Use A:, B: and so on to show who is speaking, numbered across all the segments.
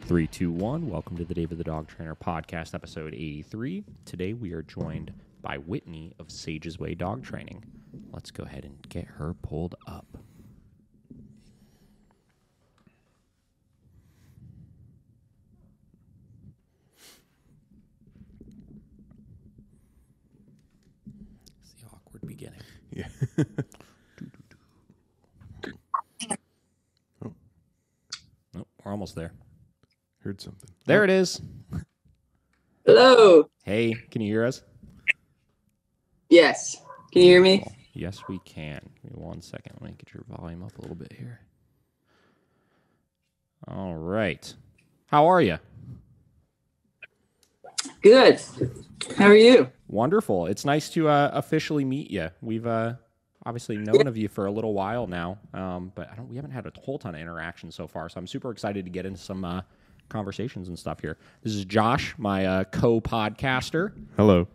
A: Three, two, one. Welcome to the David the Dog Trainer podcast, episode 83. Today we are joined by Whitney of Saiges Dog Training. Let's go ahead and get her pulled up. It's the awkward beginning.
B: Yeah.
A: Oh, we're almost there.
B: Heard something.
A: There it is.
C: Hello.
A: Hey, can you hear us?
C: Yes. Can you hear me?
A: Cool. Yes, we can. Give me 1 second. Let me get your volume up a little bit here. All right. How are you?
C: Good. How are you?
A: Wonderful. It's nice to officially meet you. We've obviously known of you for a little while now, but we haven't had a whole ton of interaction so far. So I'm super excited to get into some conversations and stuff here. This is Josh, my co-podcaster.
B: Hello.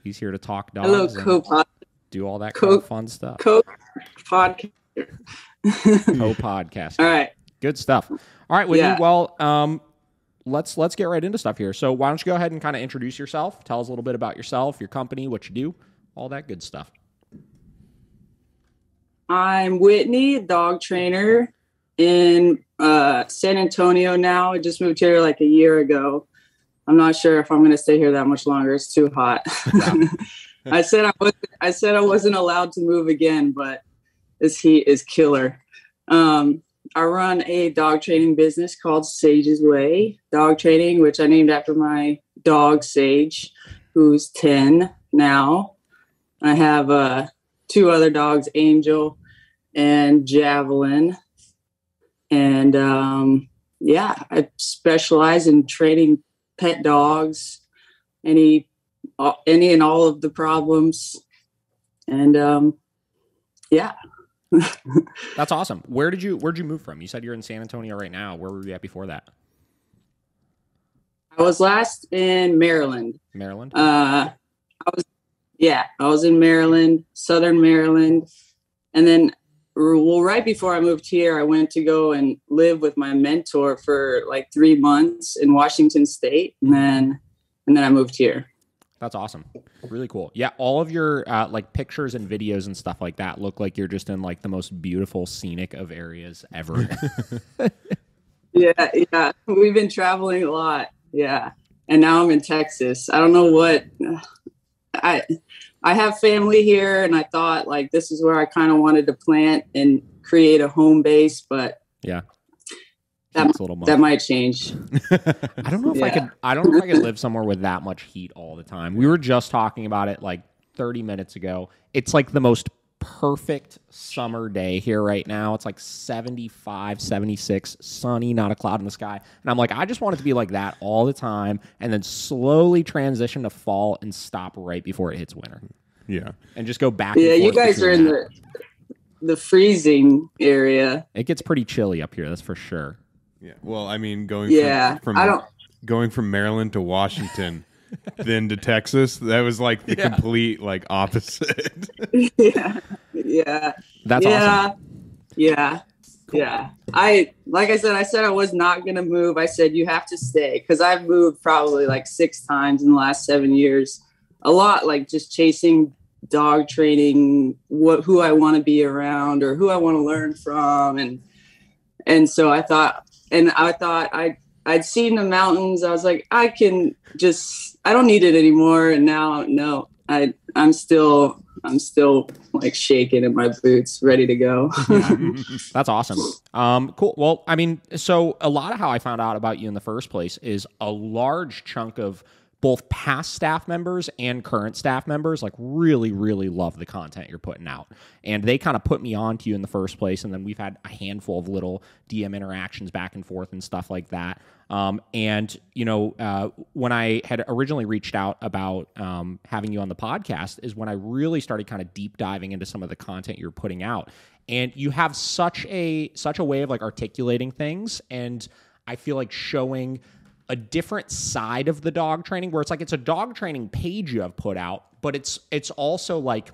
A: He's here to talk dogs.
C: Hello, co-pod.
A: Do all that kind of fun stuff.
C: Co-podcast.
A: Co-podcast.
C: All right.
A: Good stuff. All right, Whitney.
C: Yeah.
A: Well, let's get right into stuff here. So why don't you go ahead and kind of introduce yourself? Tell us a little bit about yourself, your company, what you do, all that good stuff.
C: I'm Whitney, dog trainer in San Antonio now. I just moved here like a year ago. I'm not sure if I'm going to stay here that much longer. It's too hot.
A: Yeah.
C: I said I wasn't allowed to move again, but this heat is killer. I run a dog training business called Saiges Dog Training, which I named after my dog Sage, who's 10 now. I have two other dogs, Angel and Javelin. And I specialize in training pet dogs, any and all of the problems. And
A: That's awesome. Where'd you move from? You said you're in San Antonio right now. Where were you at before that?
C: I was last in Maryland.
A: Maryland?
C: I was in Maryland, Southern Maryland. And then right before I moved here, I went to go and live with my mentor for like 3 months in Washington State. And then I moved here.
A: That's awesome. Really cool. Yeah, all of your like pictures and videos and stuff like that look like you're just in like the most beautiful scenic of areas ever.
C: Yeah. We've been traveling a lot. Yeah. And now I'm in Texas. I don't know what I have family here, and I thought like this is where I kind of wanted to plant and create a home base, but
A: yeah.
C: That might change.
A: I don't know if I could live somewhere with that much heat all the time. We were just talking about it like 30 minutes ago. It's like the most perfect summer day here right now. It's like 75, 76, sunny, not a cloud in the sky. And I'm like, I just want it to be like that all the time and then slowly transition to fall and stop right before it hits winter.
B: Yeah.
A: And just go back.
C: Yeah,
A: and forth
C: you guys are in the freezing area.
A: It gets pretty chilly up here, that's for sure.
B: Yeah. Well, I mean, going from Maryland to Washington, then to Texas, that was like the complete like opposite.
C: Yeah.
A: That's awesome.
C: Yeah. Cool. Yeah. I said I was not going to move. I said, you have to stay. Cause I've moved probably like 6 times in the last 7 years. A lot, like just chasing dog training, who I want to be around or who I want to learn from. And so I thought I'd seen the mountains. I was like, I don't need it anymore. And now, no, I'm still like shaking in my boots, ready to go.
A: That's awesome. Cool. Well, I mean, so a lot of how I found out about you in the first place is a large chunk of both past staff members and current staff members like really, really love the content you're putting out. And they kind of put me on to you in the first place. And then we've had a handful of little DM interactions back and forth and stuff like that. And, when I had originally reached out about having you on the podcast is when I really started kind of deep diving into some of the content you're putting out. And you have such a way of like articulating things. And I feel like showing a different side of the dog training where it's like it's a dog training page you have put out, but it's also like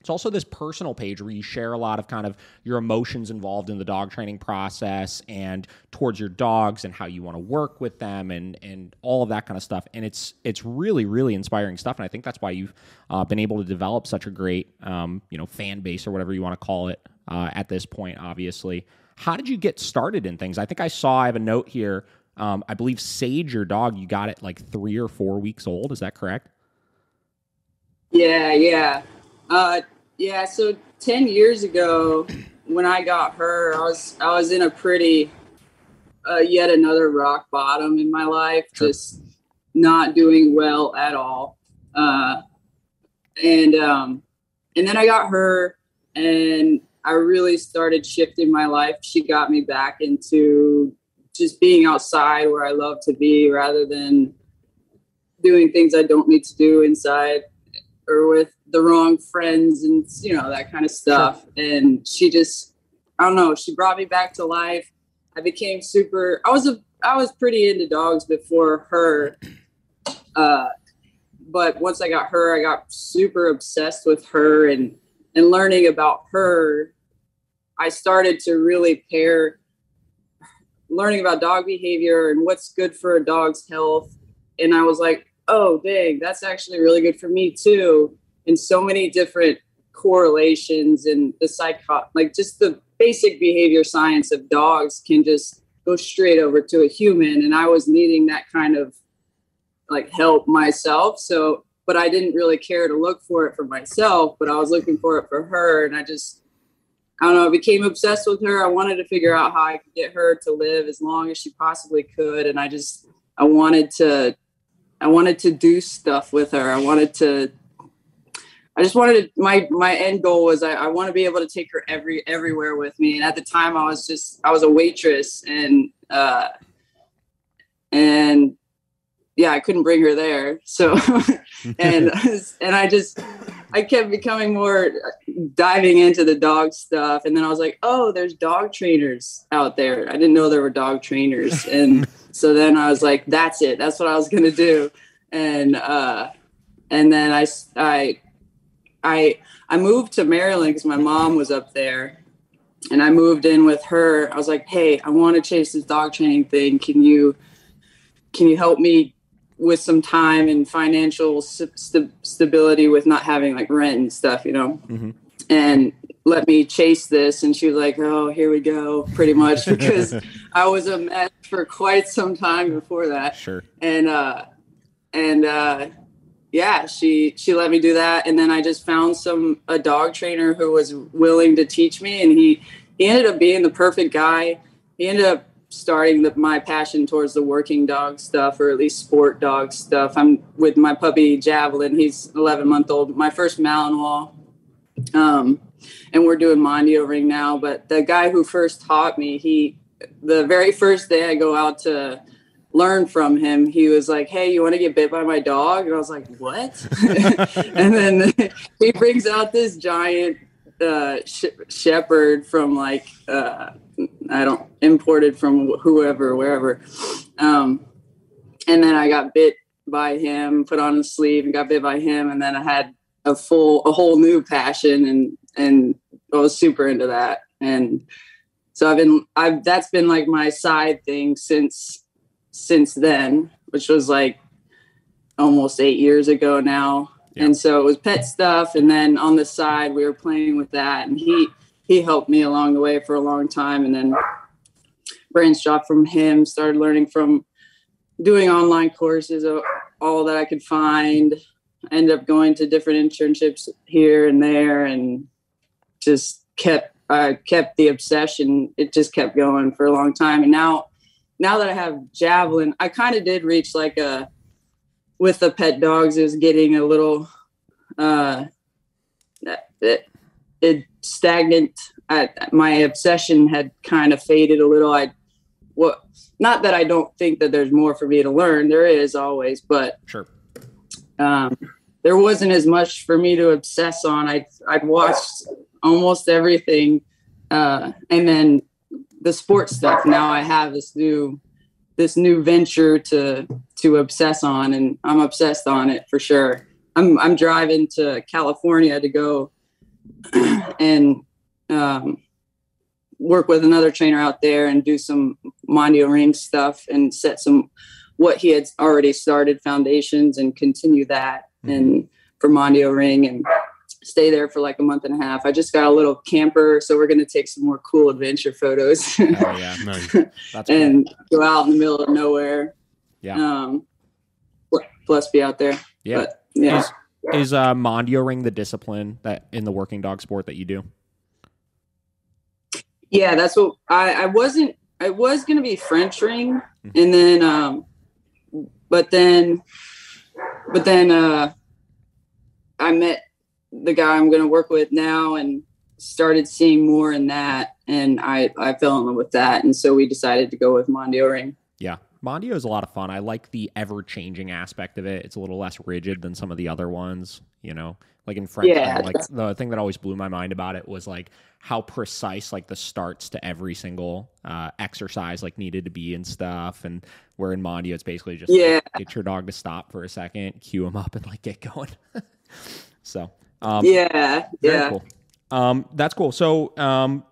A: it's also this personal page where you share a lot of kind of your emotions involved in the dog training process and towards your dogs and how you want to work with them and all of that kind of stuff. And it's really, really inspiring stuff. And I think that's why you've been able to develop such a great, fan base or whatever you want to call it at this point, obviously. How did you get started in things? I think I have a note here. I believe Sage, your dog, you got it like 3 or 4 weeks old. Is that correct?
C: Yeah. So 10 years ago when I got her, I was in a pretty, yet another rock bottom in my life, sure. Just not doing well at all. And then I got her and I really started shifting my life. She got me back into just being outside where I love to be rather than doing things I don't need to do inside or with the wrong friends and, that kind of stuff. Sure. And she just, I don't know, she brought me back to life. I became I was pretty into dogs before her. But once I got her, I got super obsessed with her and learning about her. I started to really learning about dog behavior and what's good for a dog's health. And I was like, oh, dang, that's actually really good for me too. And so many different correlations and just the basic behavior science of dogs can just go straight over to a human. And I was needing that kind of help myself. So, but I didn't really care to look for it for myself, but I was looking for it for her. And I don't know, I became obsessed with her. I wanted to figure out how I could get her to live as long as she possibly could. And I wanted to do stuff with her. My end goal was I want to be able to take her everywhere with me. And at the time I was a waitress and yeah, I couldn't bring her there. So, and I kept becoming more diving into the dog stuff. And then I was like, oh, there's dog trainers out there. I didn't know there were dog trainers. And so then I was like, that's it. That's what I was going to do. And then I moved to Maryland because my mom was up there and I moved in with her. I was like, hey, I want to chase this dog training thing. Can you help me with some time and financial stability with not having rent and stuff, mm-hmm. and let me chase this. And she was like, oh, here we go, pretty much, because I was a mess for quite some time before that. Sure. And yeah, she let me do that. And then I just found a dog trainer who was willing to teach me. And he ended up being the perfect guy. He ended up starting my passion towards the working dog stuff, or at least sport dog stuff. I'm with my puppy Javelin. He's 11-month-old, my first Malinois. And we're doing Mondio ring now. But the guy who first taught me, the very first day I go out to learn from him, he was like, hey, you want to get bit by my dog? And I was like, what? And then he brings out this giant shepherd from imported from wherever. And then I got bit by him, put on a sleeve and got bit by him. And then I had a whole new passion and I was super into that. And so that's been my side thing since then, which was almost 8 years ago now. Yeah. And so it was pet stuff. And then on the side, we were playing with that. And he helped me along the way for a long time. And then branched off from him, started learning from doing online courses, all that I could find. Ended up going to different internships here and there and just kept the obsession. It just kept going for a long time. And now that I have Javelin, I kind of did reach with the pet dogs, is getting a little it stagnant. My obsession had kind of faded a little. Not that I don't think that there's more for me to learn. There is always, but
A: sure.
C: There wasn't as much for me to obsess on. I'd watched almost everything, and then the sports stuff. Now I have this new venture to obsess on, and I'm obsessed on it for sure. I'm driving to California to go and work with another trainer out there and do some Mondio ring stuff and set what he had already started foundations and continue that and for Mondio ring and stay there for like a month and a half. I just got a little camper, so we're going to take some more cool adventure photos.
A: Oh yeah, nice. That's
C: and cool. Go out in the middle of nowhere.
A: Yeah.
C: Plus be out there.
A: Yeah.
C: But, yeah.
A: Is Mondio ring the discipline that in the working dog sport that you do?
C: Yeah, that's what I was going to be French ring, and then but then I met the guy I'm going to work with now and started seeing more in that, and I fell in love with that, and so we decided to go with Mondio ring.
A: Yeah. Mondio is a lot of fun. I like the ever-changing aspect of it. It's a little less rigid than some of the other ones, you know? Like in French, like the thing that always blew my mind about it was like how precise like the starts to every single exercise like needed to be and stuff. And where in Mondio, it's basically just like, get your dog to stop for a second, cue him up, and like get going. So very cool. That's cool. So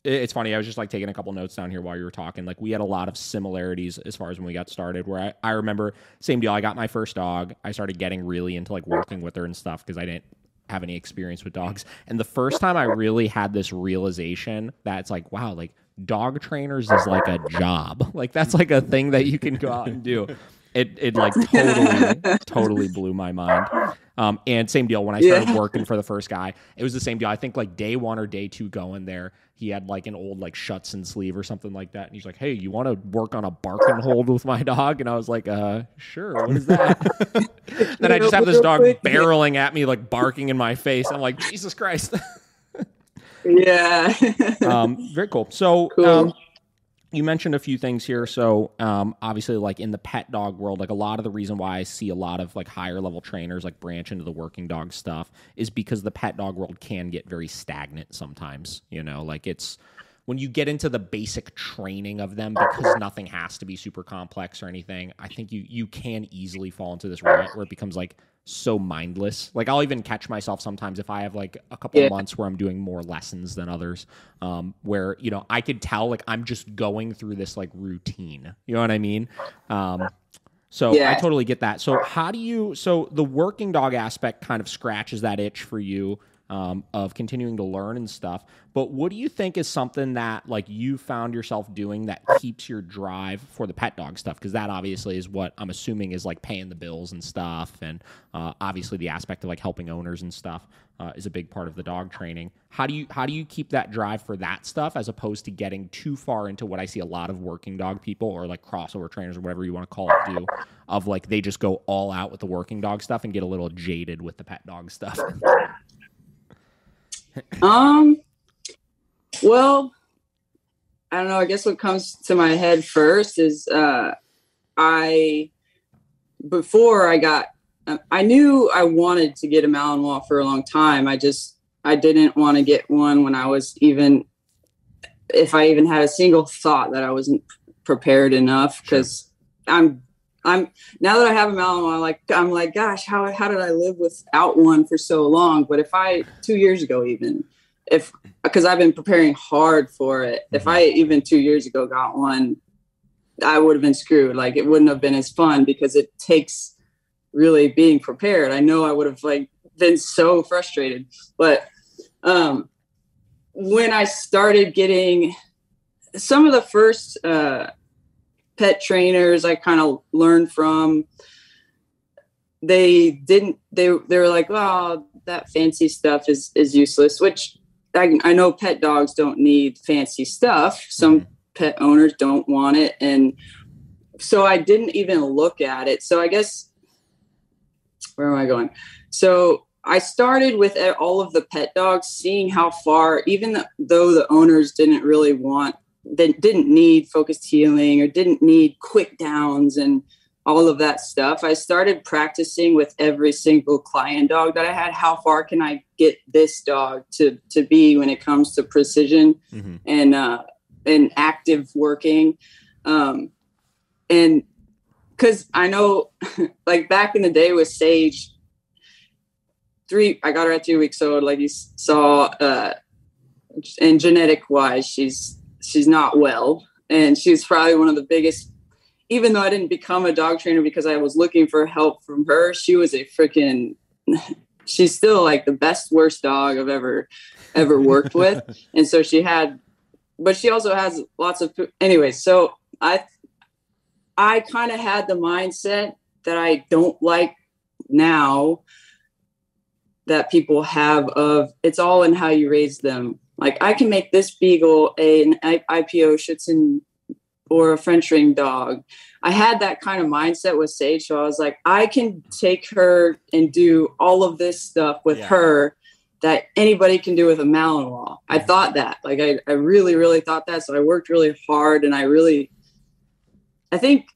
A: it's funny. I was just like taking a couple notes down here while you were talking. Like we had a lot of similarities as far as when we got started, where I remember same deal. I got my first dog. I started getting really into like working with her and stuff because I didn't have any experience with dogs. And the first time I really had this realization that it's like, wow, like dog trainers is like a job. Like that's like a thing that you can go out and do. It like totally blew my mind. And same deal when I started working for the first guy, it was the same deal. I think like day 1 or day 2 going there, he had like an old like Schutzen sleeve or something like that. And he's like, hey, you want to work on a bark and hold with my dog? And I was like, sure. What is that? Then I just have this dog barreling at me, like barking in my face. I'm like, Jesus Christ.
C: Yeah.
A: Very cool. So, you mentioned a few things here. So obviously like in the pet dog world, like a lot of the reason why I see a lot of like higher level trainers like branch into the working dog stuff is because the pet dog world can get very stagnant sometimes, you know, like it's when you get into the basic training of them, because nothing has to be super complex or anything, I think you can easily fall into this rut where it becomes like so mindless. Like I'll even catch myself sometimes if I have like a couple of months where I'm doing more lessons than others, where, you know, I could tell like I'm just going through this like routine, you know what I mean? So I totally get that. So so the working dog aspect kind of scratches that itch for you, of continuing to learn and stuff. But what do you think is something that like you found yourself doing that keeps your drive for the pet dog stuff? Because that obviously is what I'm assuming is like paying the bills and stuff. And obviously the aspect of like helping owners and stuff is a big part of the dog training. How do you keep that drive for that stuff as opposed to getting too far into what I see a lot of working dog people or like crossover trainers or whatever you want to call it do, of like they just go all out with the working dog stuff and get a little jaded with the pet dog stuff?
C: Well, I don't know. I guess what comes to my head first is, before I got, I knew I wanted to get a Malinois for a long time. I didn't want to get one when I was if I even had a single thought that I wasn't prepared enough. Cause I'm now that I have a Malinois, I'm like, gosh, how did I live without one for so long? But 2 years ago, because I've been preparing hard for it, if I even 2 years ago got one, I would have been screwed. Like it wouldn't have been as fun because it takes really being prepared. I know I would have like been so frustrated, but when I started getting some of the first, pet trainers I kind of learned from, they were like, oh, that fancy stuff is useless, which I know pet dogs don't need fancy stuff. Some pet owners don't want it. And so I didn't even look at it. So I guess, where am I going? So I started with all of the pet dogs, seeing how far, even though the owners didn't really they didn't need focused healing or didn't need quick downs and all of that stuff. I started practicing with every single client dog that I had. How far can I get this dog to be when it comes to precision and active working? And because I know like back in the day with Sage, I got her at 3 weeks old, like you saw, and genetic wise, she's not well. And she's probably one of the biggest, even though I didn't become a dog trainer because I was looking for help from her, she was she's still like the worst dog I've ever worked with. And so but she also has lots of, anyways. So I kind of had the mindset that I don't like now that people have of it's all in how you raise them. Like I can make this beagle an IPO Shih Tzu or a French ring dog. I had that kind of mindset with Sage. So I was like, I can take her and do all of this stuff with her that anybody can do with a Malinois. I thought that, like, I really, really thought that. So I worked really hard, and I think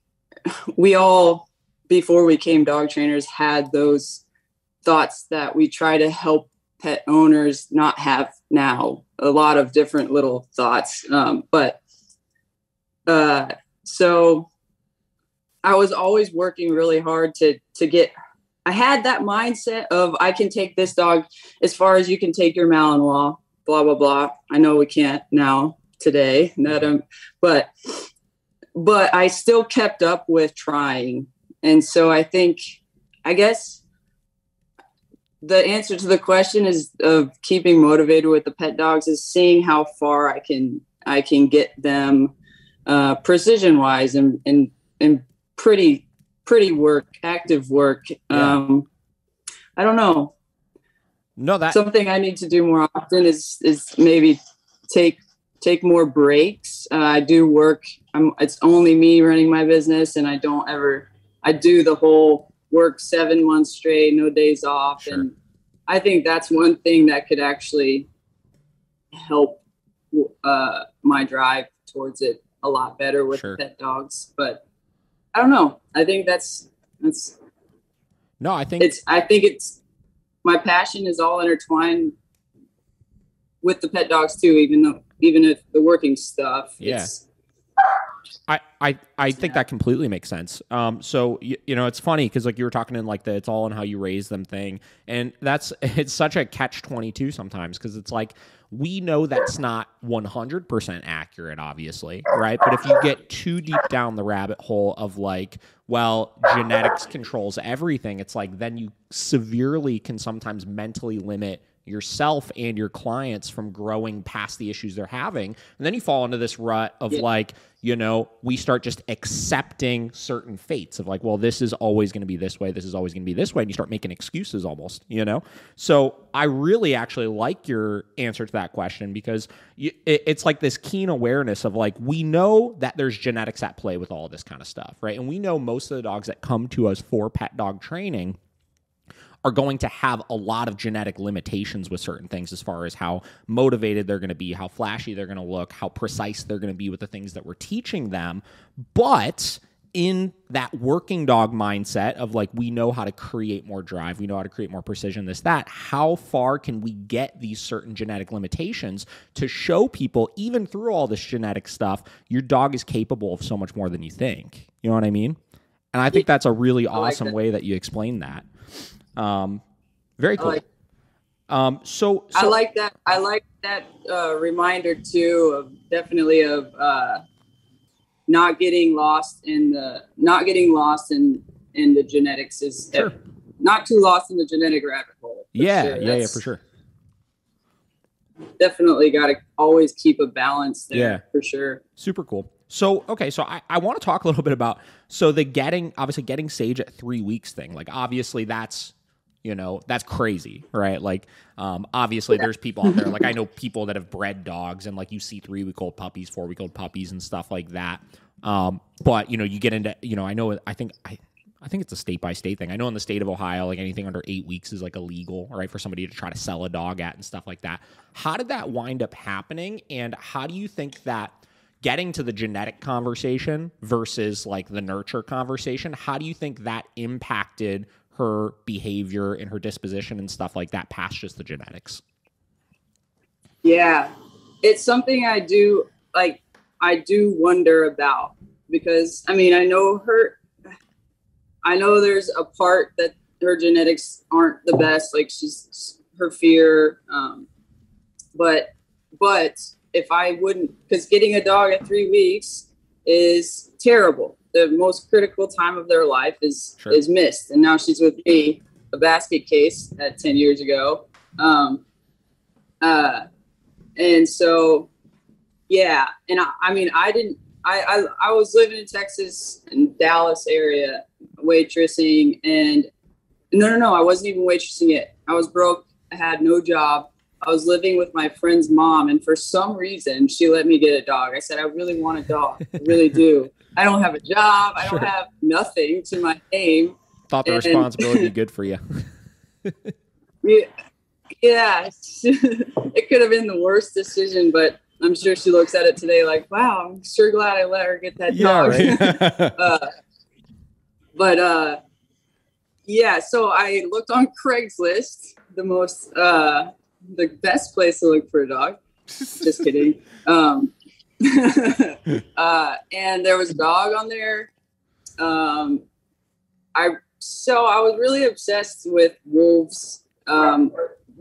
C: we all, before we became dog trainers, had those thoughts that we try to help pet owners not have now. A lot of different little thoughts. So I was always working really hard to get, I had that mindset of I can take this dog as far as you can take your Malinois, blah, blah, blah. I know we can't now today, but I still kept up with trying. And so I guess the answer to the question is of keeping motivated with the pet dogs is seeing how far I can get them precision wise and pretty work, active work. I don't know.
A: No, that
C: something I need to do more often is maybe take more breaks. I do work. It's only me running my business, and I do the whole work 7 months straight, no days off.
A: Sure.
C: And I think that's one thing that could actually help my drive towards it a lot better with pet dogs. But I don't know. I think that's
A: no, I think
C: it's my passion is all intertwined with the pet dogs too, even if the working stuff.
A: Yeah. I think that completely makes sense. So it's funny because like you were talking in like it's all in how you raise them thing, and it's such a catch-22 sometimes because it's like we know that's not 100% accurate, obviously, right? But if you get too deep down the rabbit hole of like, well, genetics controls everything, it's like then you severely can sometimes mentally limit yourself and your clients from growing past the issues they're having. And then you fall into this rut of we start just accepting certain fates of like, well, this is always going to be this way. This is always going to be this way. And you start making excuses almost, So I really actually like your answer to that question because it's like this keen awareness of like, we know that there's genetics at play with all this kind of stuff, right? And we know most of the dogs that come to us for pet dog training are going to have a lot of genetic limitations with certain things as far as how motivated they're going to be, how flashy they're going to look, how precise they're going to be with the things that we're teaching them. But in that working dog mindset of like, we know how to create more drive, we know how to create more precision, that, how far can we get these certain genetic limitations to show people, even through all this genetic stuff, your dog is capable of so much more than you think. You know what I mean? And I think that's a really awesome way that you explain that. Very cool. So
C: I like that. I like that reminder too of not getting lost in the genetics is not too lost in the genetic rabbit hole.
A: Yeah, for sure.
C: Definitely got to always keep a balance there. Yeah, for sure.
A: Super cool. So, okay, so I want to talk a little bit about, the getting Sage at 3 weeks thing. Like, obviously that's crazy, right? Like, obviously there's people out there, like I know people that have bred dogs and like you see 3-week-old puppies, 4-week-old puppies and stuff like that. But you get into, I think it's a state by state thing. I know in the state of Ohio, like anything under 8 weeks is like illegal, right? For somebody to try to sell a dog at and stuff like that. How did that wind up happening? And how do you think that getting to the genetic conversation versus like the nurture conversation, how do you think that impacted her behavior and her disposition and stuff like that past just the genetics?
C: Yeah, it's something I do wonder about because I know there's a part her genetics aren't the best. Like her fear. But if I wouldn't, because getting a dog at 3 weeks is terrible. The most critical time of their life is missed. And now she's with me, a basket case at 10 years ago. And so, yeah. And I was living in Texas in Dallas area, waitressing, and no, I wasn't even waitressing yet. I was broke. I had no job. I was living with my friend's mom, and for some reason, she let me get a dog. I said, I really want a dog. I really do. I don't have a job. I don't have nothing to my name.
A: Thought the responsibility would be good for you.
C: Yeah. It could have been the worst decision, but I'm sure she looks at it today like, wow, I'm sure glad I let her get that dog. Right. Yeah, so I looked on Craigslist, the best place to look for a dog. Just kidding. And there was a dog on there. I was really obsessed with wolves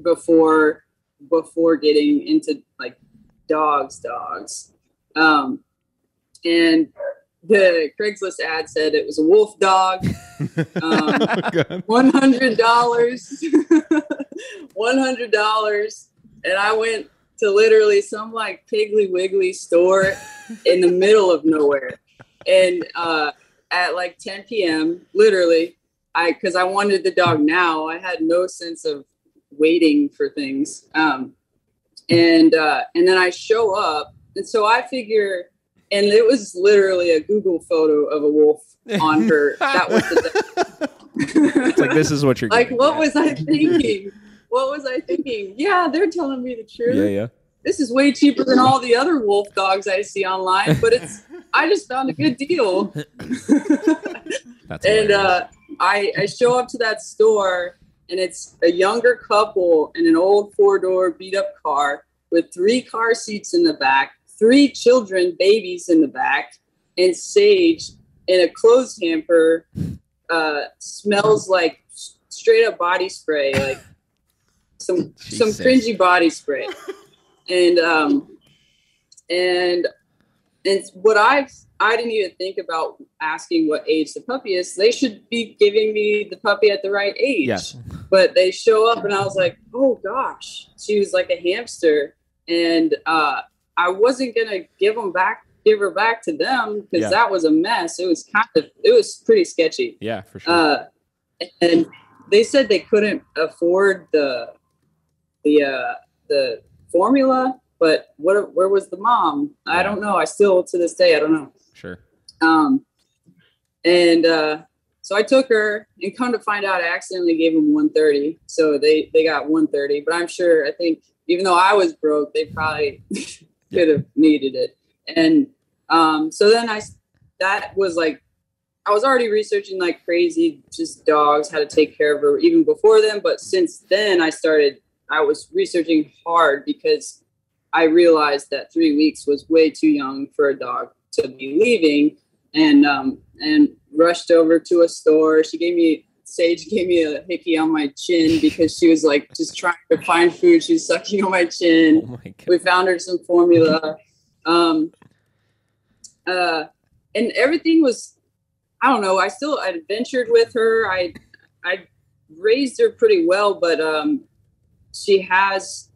C: before getting into like dogs. And the Craigslist ad said it was a wolf dog. $100. $100. And I went to literally some like Piggly Wiggly store in the middle of nowhere. And at like 10 p.m., literally, because I wanted the dog now. I had no sense of waiting for things. And then I show up. And so I figure, and it was literally a Google photo of a wolf on her. That was the
A: It's like, this is what you're
C: like, what was I thinking? What was I thinking? Yeah, they're telling me the truth.
A: Yeah.
C: This is way cheaper than all the other wolf dogs I see online, but I just found a good deal.
A: That's
C: and I show up to that store, and it's a younger couple in an old 4-door beat up car with 3 car seats in the back, 3 children, babies in the back, and Sage in a clothes hamper, smells like straight up body spray, like some cringy body spray. And what I didn't even think about asking what age the puppy is. They should be giving me the puppy at the right age.
A: Yes.
C: But they show up and I was like, oh gosh, she was like a hamster. And I wasn't going to give her back to them because that was a mess. It was pretty sketchy.
A: Yeah, for sure.
C: And they said they couldn't afford the formula, but where was the mom? I don't know. I still, to this day, I don't know.
A: Sure.
C: So I took her, and come to find out, I accidentally gave them 130. So they got 130, but I think even though I was broke, they probably could have needed it. And so then I was already researching like crazy, just dogs, how to take care of her even before then. But since then I was researching hard because I realized that 3 weeks was way too young for a dog to be leaving, and rushed over to a store. Sage gave me a hickey on my chin because she was like just trying to find food. She was sucking on my chin. Oh my God. We found her some formula. And everything was, I don't know. I adventured with her. I raised her pretty well, but she has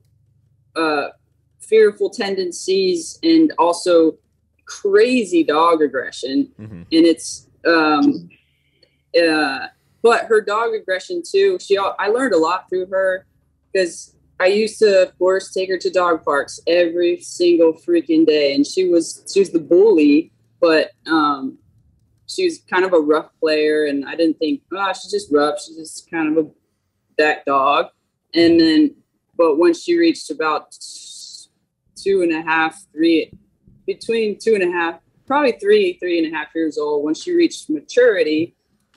C: fearful tendencies and also crazy dog aggression. Mm-hmm. And it's but her dog aggression too, I learned a lot through her because I used to, of course, take her to dog parks every single freaking day. And she was the bully, but she was kind of a rough player. And I didn't think, she's just rough. She's just kind of that dog. And then, but when she reached about 2.5, 3, between 2.5, probably 3.5 years old, when she reached maturity,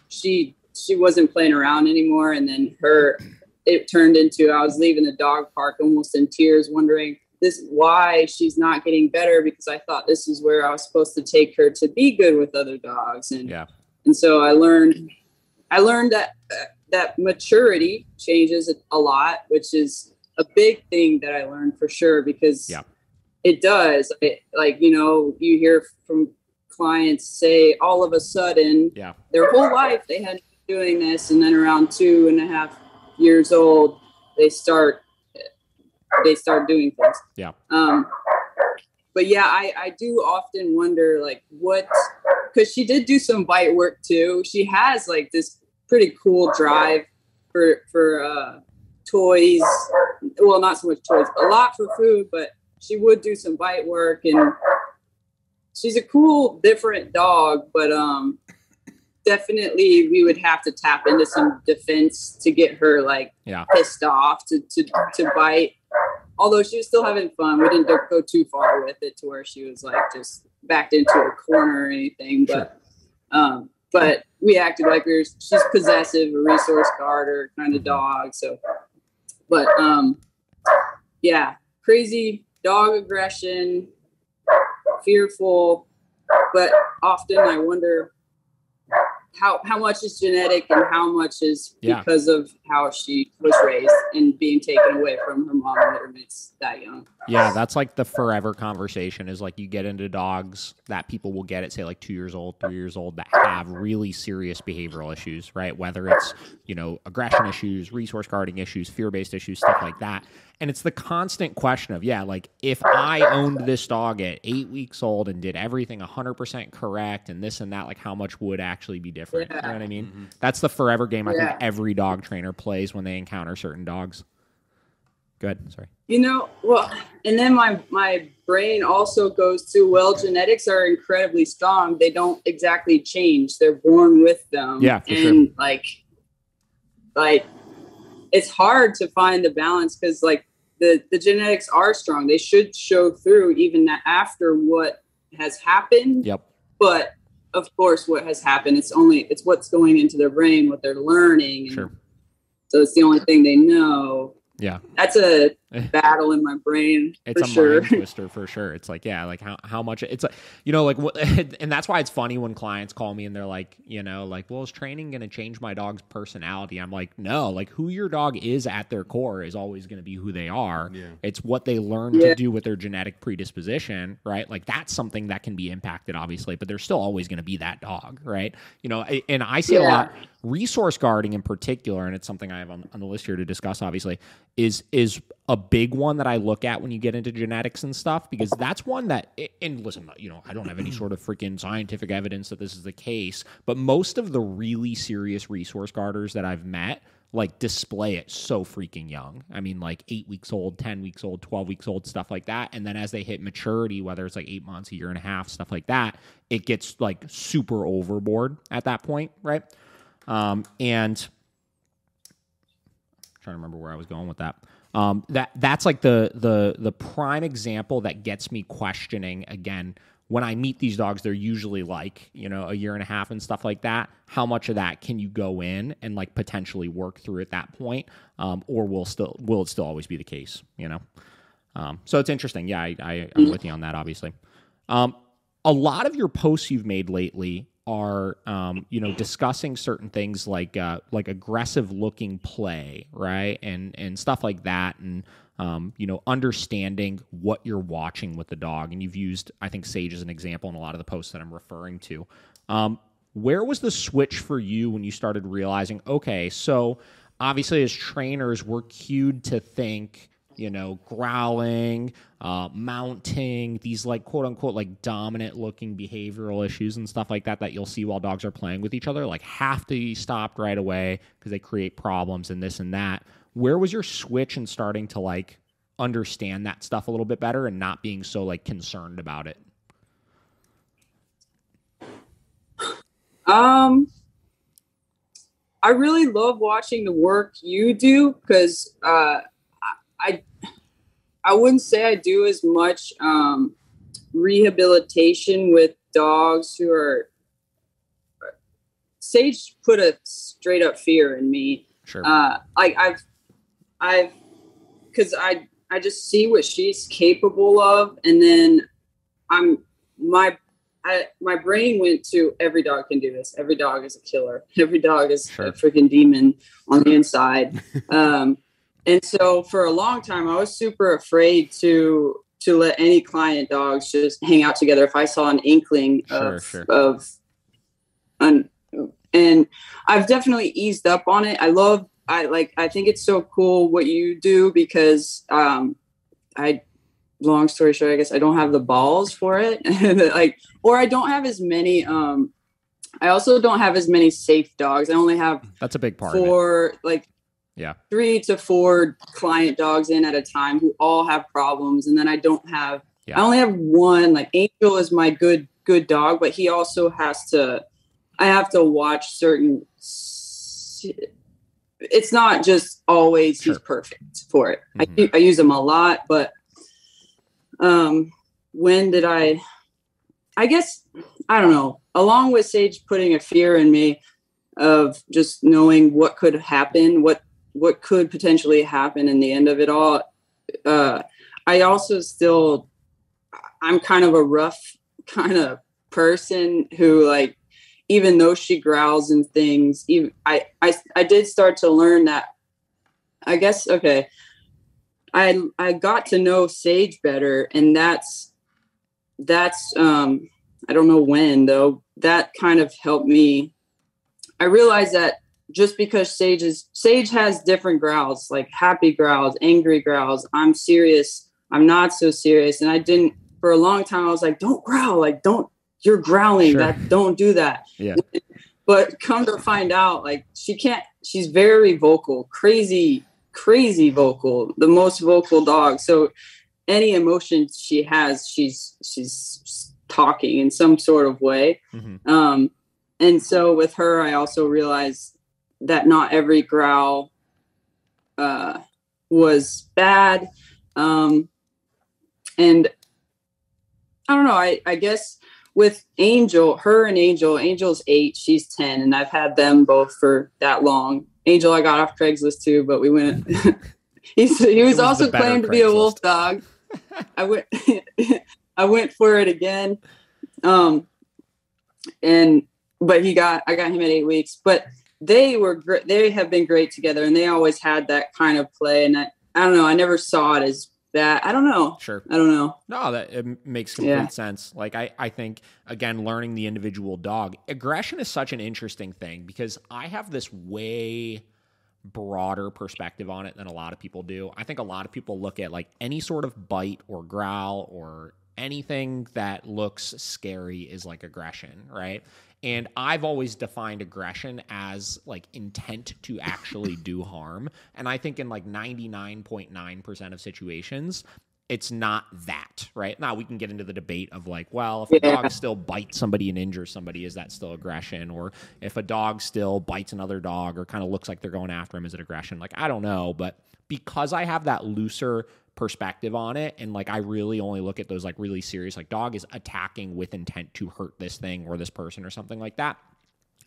C: she wasn't playing around anymore. And then it turned into, I was leaving the dog park almost in tears, wondering why she's not getting better, because I thought this is where I was supposed to take her to be good with other dogs. And so I learned that that maturity changes a lot, which is a big thing that I learned for sure, because it does. You hear from clients say all of a sudden their whole life they had been doing this, and then around 2.5 years old they start doing things. But I do often wonder, like, because she did do some bite work too. She has like this pretty cool drive for toys. Well, not so much toys, a lot for food, but she would do some bite work, and she's a cool, different dog. But definitely we would have to tap into some defense to get her like pissed off to bite. Although she was still having fun. We didn't go too far with it to where she was like just backed into a corner or anything. But we acted like she's possessive, a resource guarder kind of dog. So, but crazy dog aggression, fearful. But often I wonder how much is genetic and how much is because of how she was raised and being taken away from her mom and her mates that young.
A: Yeah, that's like the forever conversation, is like you get into dogs that people will get at, say, like 2 years old, 3 years old, that have really serious behavioral issues, right? Whether it's, aggression issues, resource guarding issues, fear-based issues, stuff like that. And it's the constant question of, like, if I owned this dog at 8 weeks old and did everything 100% correct and this and that, like, how much would actually be different? You know what I mean? Mm-hmm. That's the forever game I think every dog trainer plays when they encounter certain dogs. Go ahead. Sorry.
C: And then my brain also goes to, genetics are incredibly strong. They don't exactly change. They're born with them.
A: Yeah, for
C: and
A: sure.
C: like it's hard to find the balance, because like the genetics are strong. They should show through even after what has happened.
A: Yep.
C: But of course, what has happened, it's what's going into their brain, what they're learning. And
A: sure.
C: So it's the only thing they know.
A: Yeah.
C: That's a battle in my brain.
A: It's
C: for
A: mind twister for sure. It's like, how much it's like, and that's why it's funny when clients call me and they're like, well, is training going to change my dog's personality? I'm like, no, like who your dog is at their core is always going to be who they are. Yeah. It's what they learn to do with their genetic predisposition, right? Like that's something that can be impacted, obviously, but they're still always going to be that dog, right? And I see a lot, resource guarding in particular, and it's something I have on the list here to discuss, obviously, is a big one that I look at when you get into genetics and stuff, because that's one that, and listen, I don't have any sort of freaking scientific evidence that this is the case, but most of the really serious resource guarders that I've met, like, display it so freaking young. I mean, like 8 weeks old, 10 weeks old, 12 weeks old, stuff like that. And then as they hit maturity, whether it's like 8 months, a year and a half, stuff like that, it gets like super overboard at that point, right? And I'm trying to remember where I was going with that. That's like the prime example that gets me questioning again. When I meet these dogs, they're usually like, a year and a half and stuff like that. How much of that can you go in and like potentially work through at that point? Or will it still always be the case? So it's interesting. Yeah, I'm with you on that, obviously. A lot of your posts you've made lately are, discussing certain things like aggressive looking play, right? And stuff like that. And, understanding what you're watching with the dog. And you've used, I think, Sage as an example in a lot of the posts that I'm referring to. Where was the switch for you when you started realizing, okay, so obviously as trainers, we're cued to think, growling, mounting, these like quote unquote like dominant looking behavioral issues and stuff like that you'll see while dogs are playing with each other, like have to be stopped right away because they create problems and this and that. Where was your switch in starting to like understand that stuff a little bit better and not being so like concerned about it?
C: I really love watching the work you do, because I wouldn't say I do as much rehabilitation with dogs who are. Sage put a straight up fear in me.
A: Sure.
C: Because I just see what she's capable of, and then my my brain went to every dog can do this. Every dog is a killer. Every dog is a freaking demon on the inside. And so for a long time, I was super afraid to let any client dogs just hang out together. If I saw an inkling and I've definitely eased up on it. I think it's so cool what you do because, long story short, I guess I don't have the balls for it. Or I don't have as many, I also don't have as many safe dogs. I only have
A: that's a big part
C: 3 to 4 client dogs in at a time who all have problems. And then I only have one, like Angel is my good dog, but he also I have to watch certain, it's not just always he's perfect for it. I use him a lot, but when did I guess, I don't know, along with Sage putting a fear in me of just knowing what could happen, what could potentially happen in the end of it all. I also I'm kind of a rough kind of person who, like, even though she growls and things, I did start to learn that, I guess, I got to know Sage better, and that's I don't know when, though, that kind of helped me. I realized that just because Sage has different growls, like happy growls, angry growls, I'm serious, I'm not so serious. And I didn't, for a long time, I was like, don't growl, like, you're growling, don't do that.
A: Yeah.
C: But come to find out, like, she's very vocal, crazy vocal, the most vocal dog. So any emotion she has, she's talking in some sort of way. And so with her, I also realized that not every growl was bad. And I don't know, I guess with Angel's 8, she's 10, and I've had them both for that long. Angel, I got off Craigslist too, but we went. he was also claimed to be a wolf dog. I went for it again, but I got him at 8 weeks. But they were great. They have been great together, and they always had that kind of play. And I don't know. I never saw it as that. I don't know.
A: Sure.
C: I don't know.
A: No, it makes complete sense. Like, I think, again, learning the individual dog, aggression is such an interesting thing because I have this way broader perspective on it than a lot of people do. I think a lot of people look at, like, any sort of bite or growl or anything that looks scary is like aggression, right? And I've always defined aggression as, like, intent to actually do harm. And I think in, like, 99.9% of situations, it's not that, right? Now, we can get into the debate of, like, well, if a dog still bites somebody and injures somebody, is that still aggression? Or if a dog still bites another dog or kind of looks like they're going after him, is it aggression? Like, I don't know. But because I have that looser perspective on it, and, like, I really only look at those, like, really serious, like, dog is attacking with intent to hurt this thing or this person or something like that,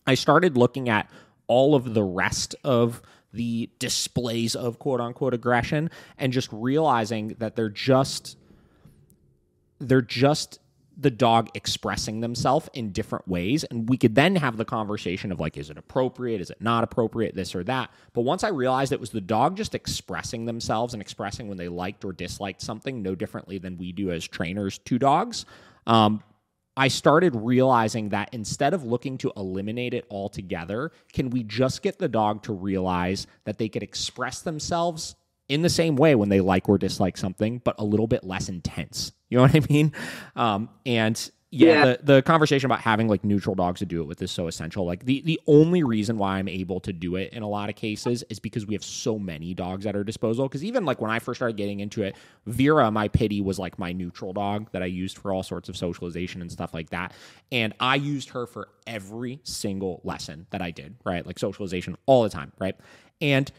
A: I started looking at all of the rest of the displays of quote unquote aggression and just realizing that they're just the dog expressing themselves in different ways. And we could then have the conversation of, like, is it appropriate? Is it not appropriate? This or that. But once I realized it was the dog just expressing themselves and expressing when they liked or disliked something no differently than we do as trainers to dogs, I started realizing that instead of looking to eliminate it altogether, can we just get the dog to realize that they could express themselves in the same way when they like or dislike something, but a little bit less intense? You know what I mean? The conversation about having, like, neutral dogs to do it with is so essential. Like, the only reason why I'm able to do it in a lot of cases is because we have so many dogs at our disposal. Because even, like, when I first started getting into it, Vera, my pitty, was, like, my neutral dog that I used for all sorts of socialization and stuff like that. And I used her for every single lesson that I did, right? Like, socialization all the time, right? And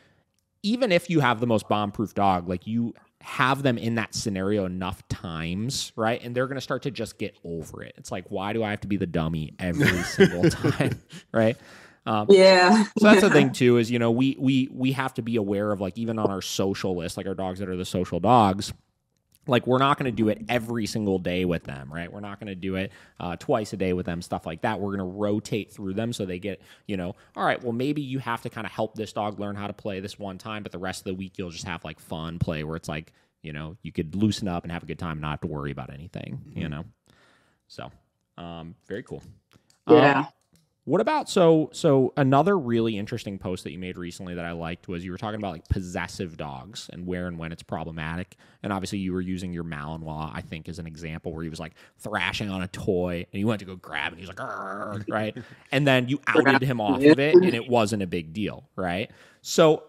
A: even if you have the most bomb-proof dog, like, you have them in that scenario enough times, right? And they're going to start to just get over it. It's like, why do I have to be the dummy every single time, right? So that's the thing too, is, you know, we have to be aware of, like, even on our social list, like our dogs that are the social dogs, Like, we're not going to do it every single day with them, right? We're not going to do it twice a day with them, stuff like that. We're going to rotate through them so they get, all right, well, maybe you have to kind of help this dog learn how to play this one time, but the rest of the week you'll just have like fun play where it's like, you could loosen up and have a good time and not have to worry about anything, So, very cool.
C: Yeah.
A: What about, so another really interesting post that you made recently that I liked was you were talking about like possessive dogs and where and when it's problematic. And obviously you were using your Malinois, I think, as an example where he was like thrashing on a toy and you went to go grab it and he's like, "Arr," right? And then you outed him off of it and it wasn't a big deal, right? So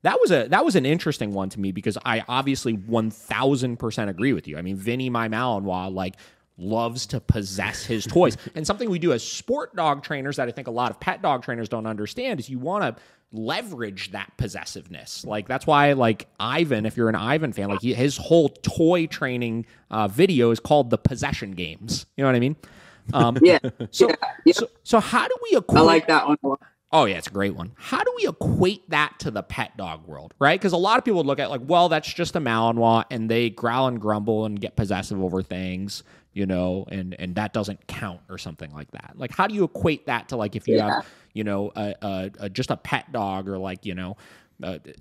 A: that was an interesting one to me because I obviously 1000% agree with you. I mean, Vinny, my Malinois, like, loves to possess his toys. And something we do as sport dog trainers that I think a lot of pet dog trainers don't understand is you want to leverage that possessiveness. Like, that's why, like, Ivan, if you're an Ivan fan, like his whole toy training video is called the Possession Games. You know what I mean?
C: Yeah.
A: So how do we equate?
C: I like that one a lot.
A: Oh, yeah, it's a great one. How do we equate that to the pet dog world, right? Because a lot of people would look at like, well, that's just a Malinois, and they growl and grumble and get possessive over things, and that doesn't count or something like that. Like, how do you equate that to like if you have, just a pet dog or like,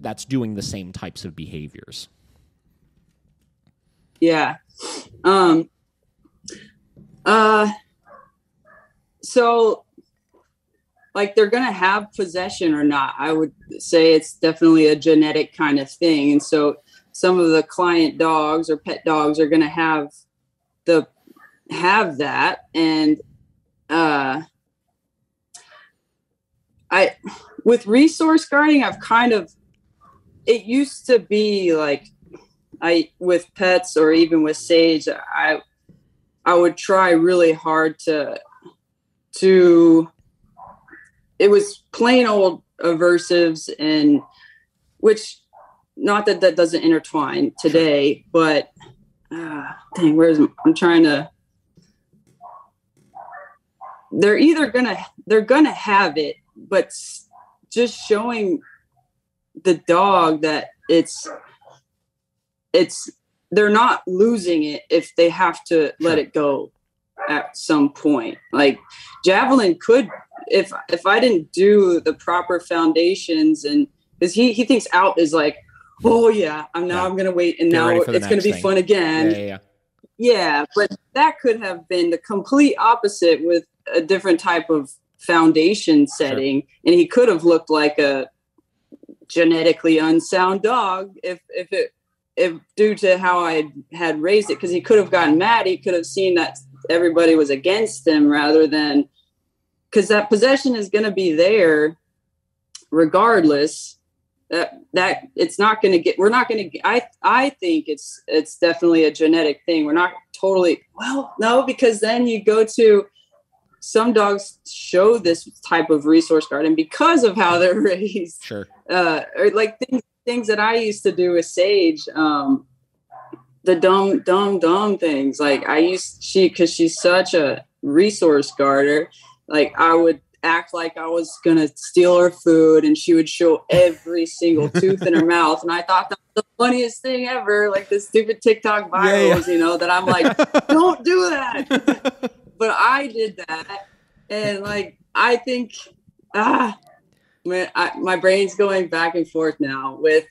A: that's doing the same types of behaviors?
C: Yeah. So, like, they're going to have possession or not. I would say it's definitely a genetic kind of thing. And so some of the client dogs or pet dogs are going to have that. And with resource guarding, it used to be like with pets or even with Sage, I would try really hard to it was plain old aversives, and which, not that doesn't intertwine today, but I'm trying to, they're gonna have it, but just showing the dog that they're not losing it if they have to let it go at some point. Like, Javelin could, if I didn't do the proper foundations, and because he thinks out is like, oh yeah, I'm going to wait, and now it's going to be fun again. Yeah, but that could have been the complete opposite with a different type of foundation setting, and he could have looked like a genetically unsound dog if due to how I had raised it, because he could have gotten mad. He could have seen that everybody was against him rather than, because that possession is going to be there regardless. That it's not going to get, we're not going to, I think it's definitely a genetic thing. We're not totally, well, no, because then you go to, some dogs show this type of resource guarding because of how they're raised.
A: Sure.
C: Or like things that I used to do with Sage, the dumb things. Like because she's such a resource guarder, like I would act like I was going to steal her food, and she would show every single tooth in her mouth. And I thought that was the funniest thing ever, like the stupid TikTok virals, that I'm like, don't do that. But I did that. And like, I think, my brain's going back and forth now with,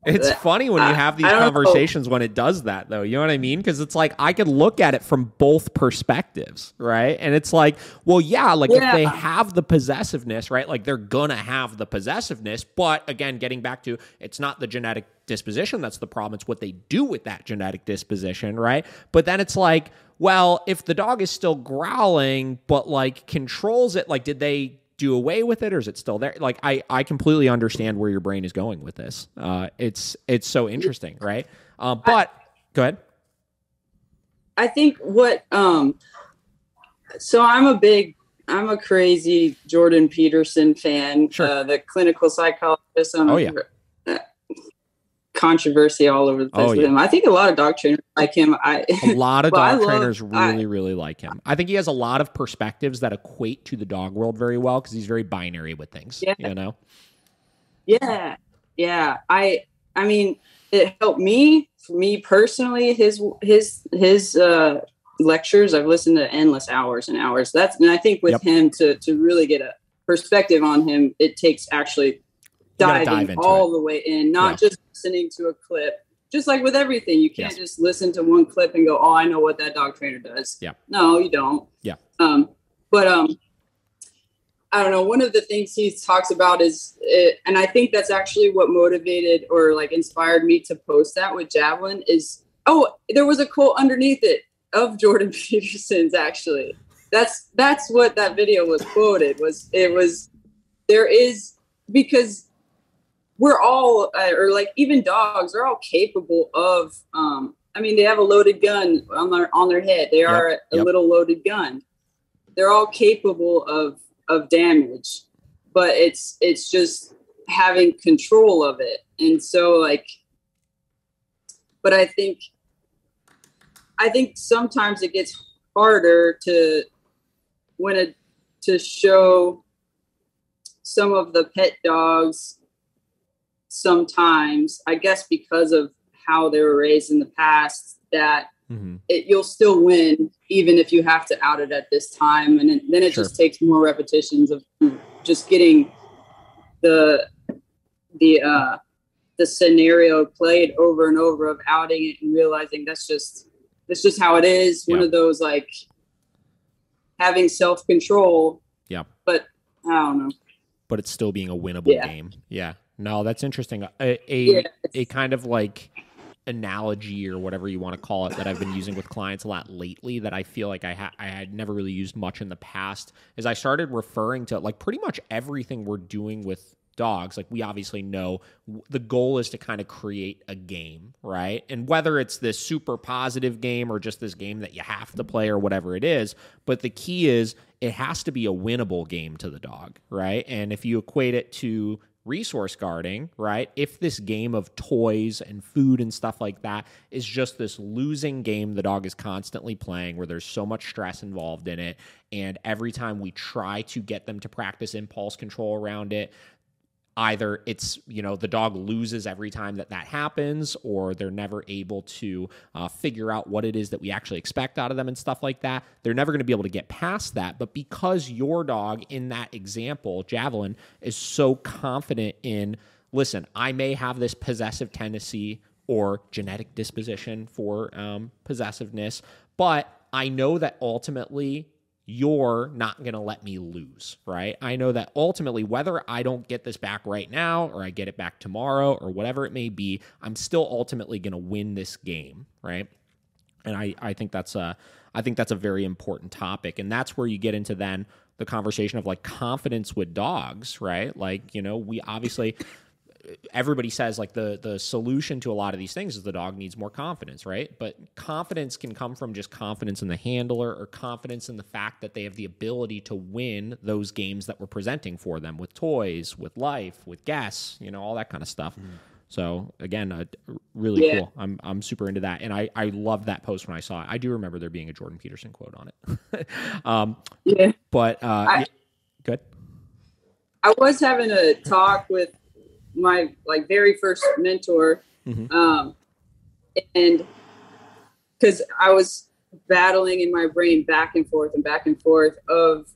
A: it's funny when you have these conversations when it does that, though. You know what I mean? Because it's like I could look at it from both perspectives, right? And it's like, well, yeah, like if they have the possessiveness, right? Like they're gonna have the possessiveness, but again, getting back to, it's not the genetic disposition that's the problem. It's what they do with that genetic disposition, right? But then it's like, well, if the dog is still growling, but like controls it, like did they do away with it, or is it still there? Like I completely understand where your brain is going with this. It's so interesting, right? But go ahead.
C: I think what so I'm a crazy Jordan Peterson fan.
A: Sure.
C: The clinical psychologist. Controversy all over the place with him. I think a lot of dog trainers like him.
A: A lot of dog trainers really like him. I think he has a lot of perspectives that equate to the dog world very well, because he's very binary with things.
C: Yeah. Yeah. I mean, it helped me, for me personally, his lectures, I've listened to endless hours and hours. And I think with him to really get a perspective on him, it takes actually diving all the way in, not just listening to a clip. Just like with everything, you can't just listen to one clip and go, "Oh, I know what that dog trainer does."
A: Yeah.
C: No, you don't.
A: Yeah.
C: But I don't know. One of the things he talks about is, and I think that's actually what motivated or like inspired me to post that with Javelin is, there was a quote underneath it of Jordan Peterson's. Actually, that's what that video was quoted. Because we're all, or like even dogs, are all capable of. I mean, they have a loaded gun on their head. They are a little loaded gun. They're all capable of damage, but it's just having control of it. And so like, but I think sometimes it gets harder to show some of the pet dogs sometimes, I guess, because of how they were raised in the past, that you'll still win even if you have to out it at this time. And then it just takes more repetitions of just getting the scenario played over and over of outing it and realizing that's just how it is. One of those, like, having self-control. Yeah. But I don't know.
A: But it's still being a winnable game. Yeah. No, that's interesting. A kind of like analogy or whatever you want to call it that I've been using with clients a lot lately that I feel like I had never really used much in the past is I started referring to like pretty much everything we're doing with dogs. Like, we obviously know the goal is to kind of create a game, right? And whether it's this super positive game or just this game that you have to play or whatever it is, but the key is it has to be a winnable game to the dog, right? And if you equate it to resource guarding, right? If this game of toys and food and stuff like that is just this losing game the dog is constantly playing where there's so much stress involved in it, and every time we try to get them to practice impulse control around it, either it's, the dog loses every time that happens, or they're never able to figure out what it is that we actually expect out of them and stuff like that. They're never going to be able to get past that. But because your dog in that example, Javelin, is so confident in, listen, I may have this possessive tendency or genetic disposition for possessiveness, but I know that ultimately you're not going to let me lose, right? I know that ultimately, whether I don't get this back right now or I get it back tomorrow or whatever it may be, I'm still ultimately going to win this game, right? And I think that's a very important topic. And that's where you get into then the conversation of like confidence with dogs, right? Like, we obviously, everybody says like the solution to a lot of these things is the dog needs more confidence, right? But confidence can come from just confidence in the handler or confidence in the fact that they have the ability to win those games that we're presenting for them with toys, with life, with guests, all that kind of stuff. So again, really cool. I'm super into that. And I love that post when I saw it. I do remember there being a Jordan Peterson quote on it. But good.
C: I was having a talk with my very first mentor, and because I was battling in my brain back and forth of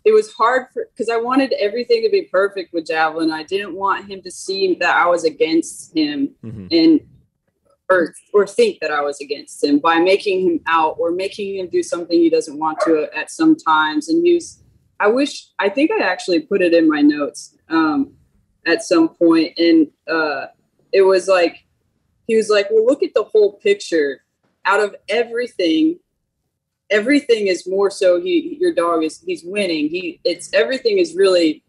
C: it was hard because I wanted everything to be perfect with Javelin. I didn't want him to see that I was against him or think that I was against him by making him out or making him do something he doesn't want to at some times. And I think I actually put it in my notes at some point. And it was like, he was like, well, look at the whole picture. Out of everything is more so your dog he's winning. Everything is really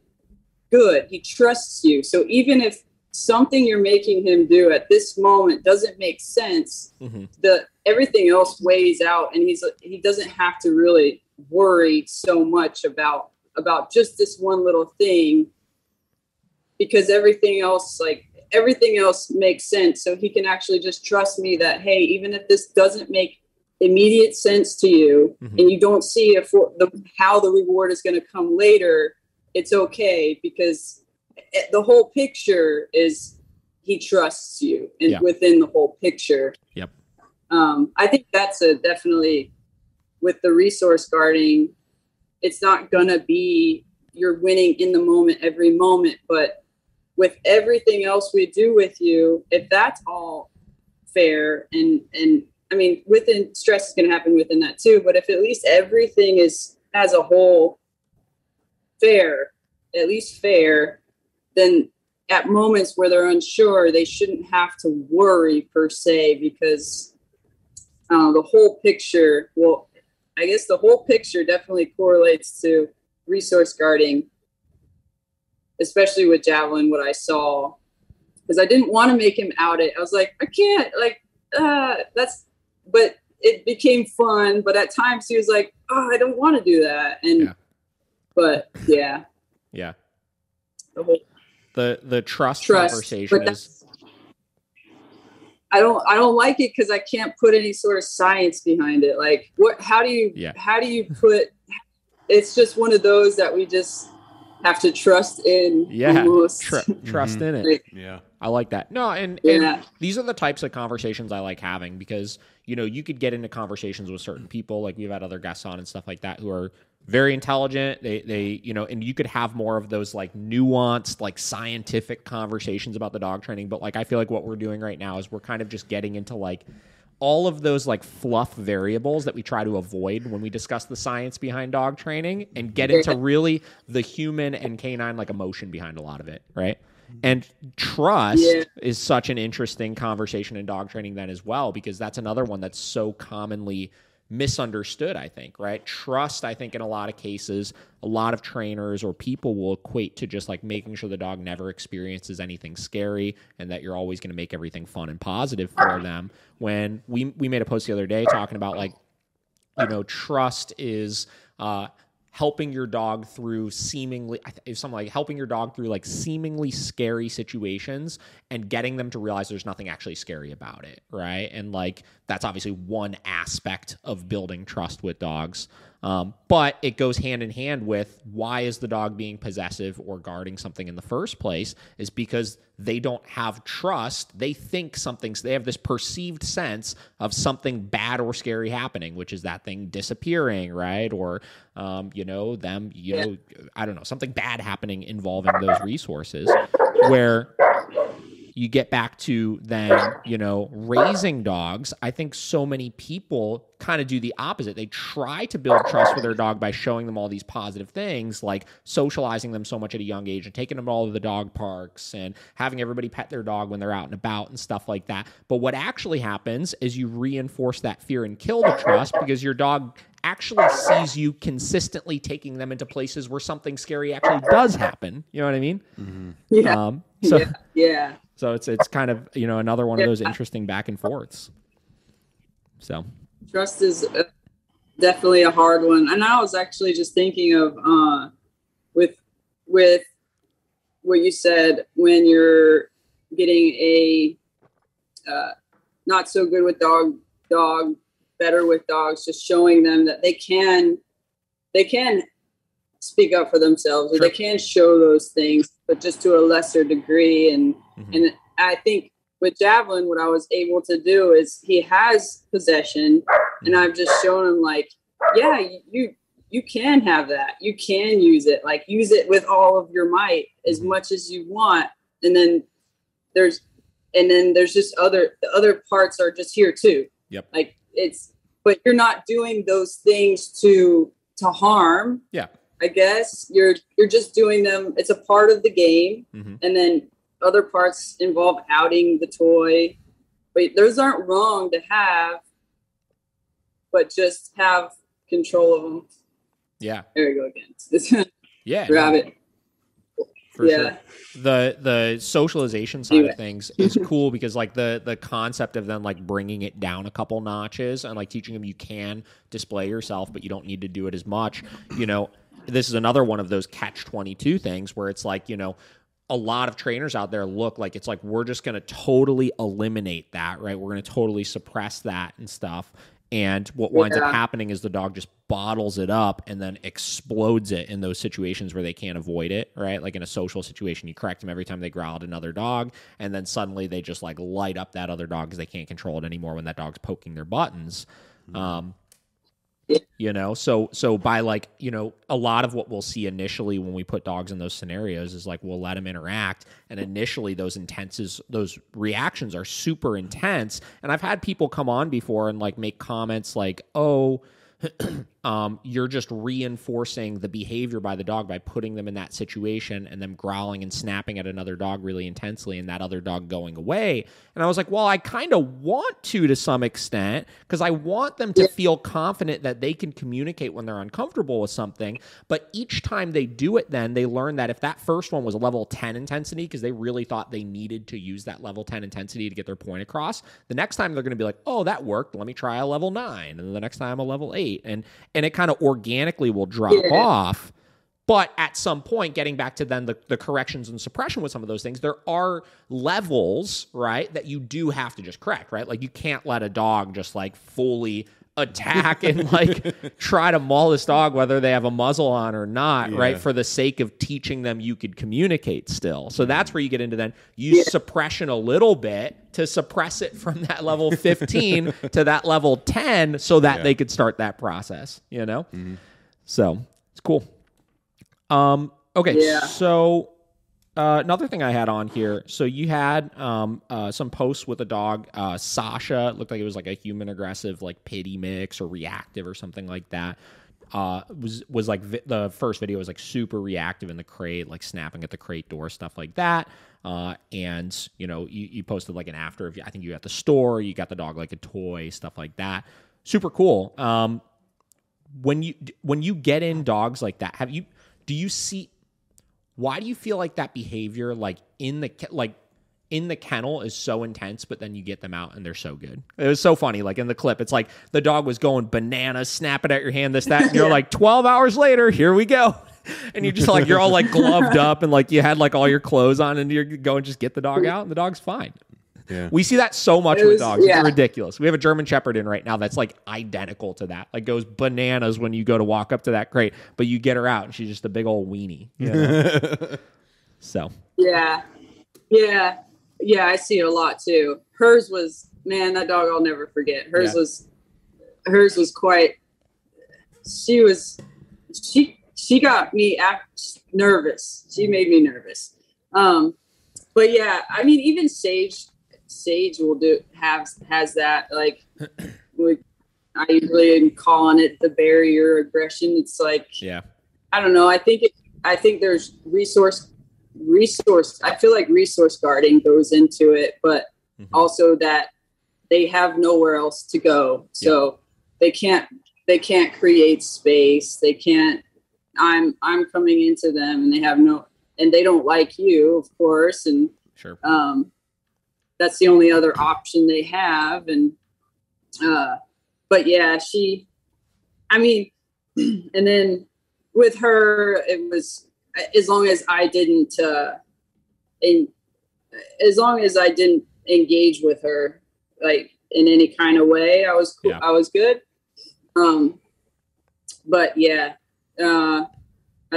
C: good. He trusts you. So even if something you're making him do at this moment doesn't make sense, everything else weighs out, and he doesn't have to really worry so much about just this one little thing, because everything else makes sense. So he can actually just trust me that, hey, even if this doesn't make immediate sense to you and you don't see how the reward is going to come later, it's okay, because the whole picture is he trusts you, and within the whole picture.
A: Yep.
C: I think that's definitely with the resource guarding. It's not gonna be you're winning in the moment every moment, but with everything else we do with you, if that's all fair, and I mean, within stress is going to happen within that too, but if at least everything is as a whole fair, at least fair, then at moments where they're unsure, they shouldn't have to worry per se, because the whole picture, well, I guess the whole picture definitely correlates to resource guarding, especially with Javelin, what I saw, because I didn't want to make him out it. I was like, I can't, like, but it became fun. But at times he was like, oh, I don't want to do that. And, but yeah.
A: Yeah. The trust conversation is.
C: I don't like it because I can't put any sort of science behind it. Like how do you put, it's just one of those that we just have to trust in.
A: Yeah. Trust in it.
B: Yeah.
A: I like that. No, and these are the types of conversations I like having, because, you know, you could get into conversations with certain people, like we've had other guests on and stuff like that, who are very intelligent. They, you know, and you could have more of those like nuanced, like scientific conversations about the dog training. But like, I feel like what we're doing right now is we're kind of just getting into like all of those like fluff variables that we try to avoid when we discuss the science behind dog training, and get into really the human and canine like emotion behind a lot of it. Right. And trust is such an interesting conversation in dog training then as well, because that's another one that's so commonly misunderstood, I think, right? Trust, I think in a lot of cases, a lot of trainers or people will equate to just like making sure the dog never experiences anything scary, and that you're always going to make everything fun and positive for them. When we made a post the other day talking about like, you know, trust is helping your dog through helping your dog through like seemingly scary situations and getting them to realize there's nothing actually scary about it, right? And like that's obviously one aspect of building trust with dogs. But it goes hand in hand with, why is the dog being possessive or guarding something in the first place? Is because they don't have trust. They think they have this perceived sense of something bad or scary happening, which is that thing disappearing, right? Or, you know, I don't know, something bad happening involving those resources, where you get back to then, you know, raising dogs. I think so many people kind of do the opposite. They try to build trust with their dog by showing them all these positive things, like socializing them so much at a young age and taking them to all of the dog parks and having everybody pet their dog when they're out and about and stuff like that. But what actually happens is you reinforce that fear and kill the trust, because your dog actually sees you consistently taking them into places where something scary actually does happen. You know what I mean?
B: Mm-hmm.
C: Yeah.
A: So it's kind of, you know, another one of those interesting back and forths. So
C: trust is definitely a hard one. And I was actually just thinking of with what you said, when you're getting a not so good with dog, better with dogs, just showing them that they can speak up for themselves, or they can show those things, but just to a lesser degree. And and I think with Javelin, what I was able to do is, he has possession, and I've just shown him like, yeah, you can have that. You can use it, like use it with all of your might as much as you want. And then there's just the other parts are just here too.
A: Yep.
C: Like but you're not doing those things to harm.
A: Yeah.
C: I guess you're just doing them. It's a part of the game. And then other parts involve outing the toy, but those aren't wrong to have, but just have control of them.
A: Yeah.
C: There we go again.
A: Yeah.
C: Grab it.
A: For sure. The socialization side of things is cool, because like the concept of then like bringing it down a couple notches and like teaching them you can display yourself, but you don't need to do it as much. You know, this is another one of those catch-22 things where it's like, you know, a lot of trainers out there look like it's like, we're just going to totally eliminate that, right? We're going to totally suppress that and stuff. And what winds up happening is the dog just bottles it up and then explodes it in those situations where they can't avoid it, right? Like in a social situation, you correct them every time they growl at another dog, and then suddenly they just like light up that other dog because they can't control it anymore when that dog's poking their buttons. You know, so by like, you know, a lot of what we'll see initially when we put dogs in those scenarios is like we'll let them interact, and initially those reactions are super intense. And I've had people come on before and like make comments like, oh, you're just reinforcing the behavior by the dog by putting them in that situation and them growling and snapping at another dog really intensely and that other dog going away. And I was like, well, I kind of want to some extent, because I want them to feel confident that they can communicate when they're uncomfortable with something. But each time they do it, then they learn that if that first one was a level 10 intensity, because they really thought they needed to use that level 10 intensity to get their point across, the next time they're going to be like, oh, that worked. Let me try a level 9. And then the next time a level 8. And it kind of organically will drop off. But at some point, getting back to then the corrections and suppression with some of those things, there are levels, right, that you do have to just correct, right? Like you can't let a dog just like fully attack and like try to maul this dog, whether they have a muzzle on or not, right? For the sake of teaching them you could communicate still. So that's where you get into then use suppression a little bit to suppress it from that level 15 to that level 10 so that they could start that process, you know? So it's cool. Okay. So, another thing I had on here. So you had, some posts with a dog, Sasha. It looked like it was like a human aggressive, like pity mix or reactive or something like that. Was like the first video was like super reactive in the crate, like snapping at the crate door, stuff like that. And you know, you posted like an after of, I think you at the store, you got the dog like a toy, stuff like that. Super cool. When you get in dogs like that, why do you feel like that behavior, like in the kennel is so intense, but then you get them out and they're so good? It was so funny. Like in the clip, it's like the dog was going bananas, snapping at your hand, this, that, and you're like 12 hours later, here we go. And you're just like, you're all like gloved up and like you had like all your clothes on and you're going, just get the dog out and the dog's fine. Yeah. We see that so much with dogs. It's ridiculous. We have a German Shepherd in right now that's like identical to that. Like goes bananas when you go to walk up to that crate, but you get her out and she's just a big old weenie. You know? So. Yeah, I see it a lot too. Hers was, man, that dog I'll never forget. Hers was quite, she got me nervous. She made me nervous. But yeah, I mean, even Sage will has that, like, I usually am calling it the barrier aggression. It's like, I don't know. I think there's resource. I feel like resource guarding goes into it, but also that they have nowhere else to go. So they can't create space. They can't, I'm coming into them and they have and they don't like you, of course. And, that's the only other option they have. And, but yeah, and then with her, it was, as long as I didn't engage with her, like in any kind of way, I was cool. I was good. But yeah, I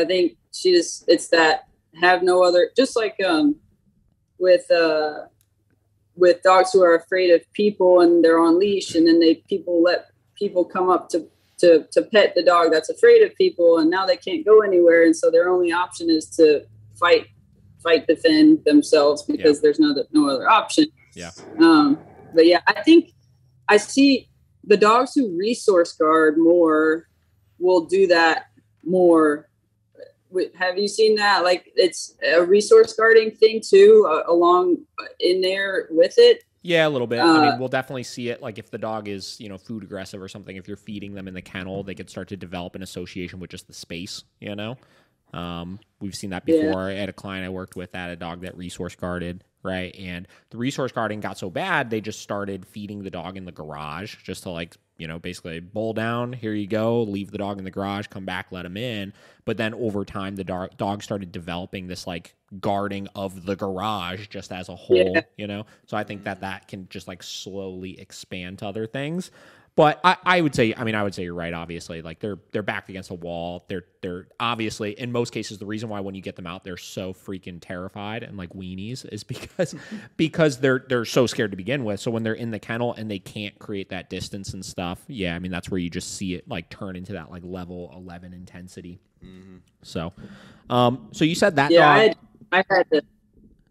A: think it's that have no other, just like, with dogs who are afraid of people and they're on leash, and then let people come up to pet the dog that's afraid of people, and now they can't go anywhere, and so their only option is to fight defend themselves because there's no other option. But yeah, I think I see the dogs who resource guard more will do that more. Have you seen that? Like it's a resource guarding thing too, along in there with it. Yeah, a little bit. I mean, we'll definitely see it. Like if the dog is, food aggressive or something, if you're feeding them in the kennel, they could start to develop an association with just the space, We've seen that before. I had a client I worked with that had a dog that resource guarded, right? And the resource guarding got so bad, they just started feeding the dog in the garage just to like, basically bowl down, here you go, leave the dog in the garage, come back, let him in. But then over time, the dog started developing this like guarding of the garage just as a whole, So I think that can just like slowly expand to other things. But I would say you're right. Obviously, like they're backed against a wall. They're obviously, in most cases, the reason why when you get them out, they're so freaking terrified and like weenies is because they're so scared to begin with. So when they're in the kennel and they can't create that distance and stuff, yeah, I mean that's where you just see it like turn into that like level 11 intensity. Mm-hmm. So you said that dog.
C: I had to.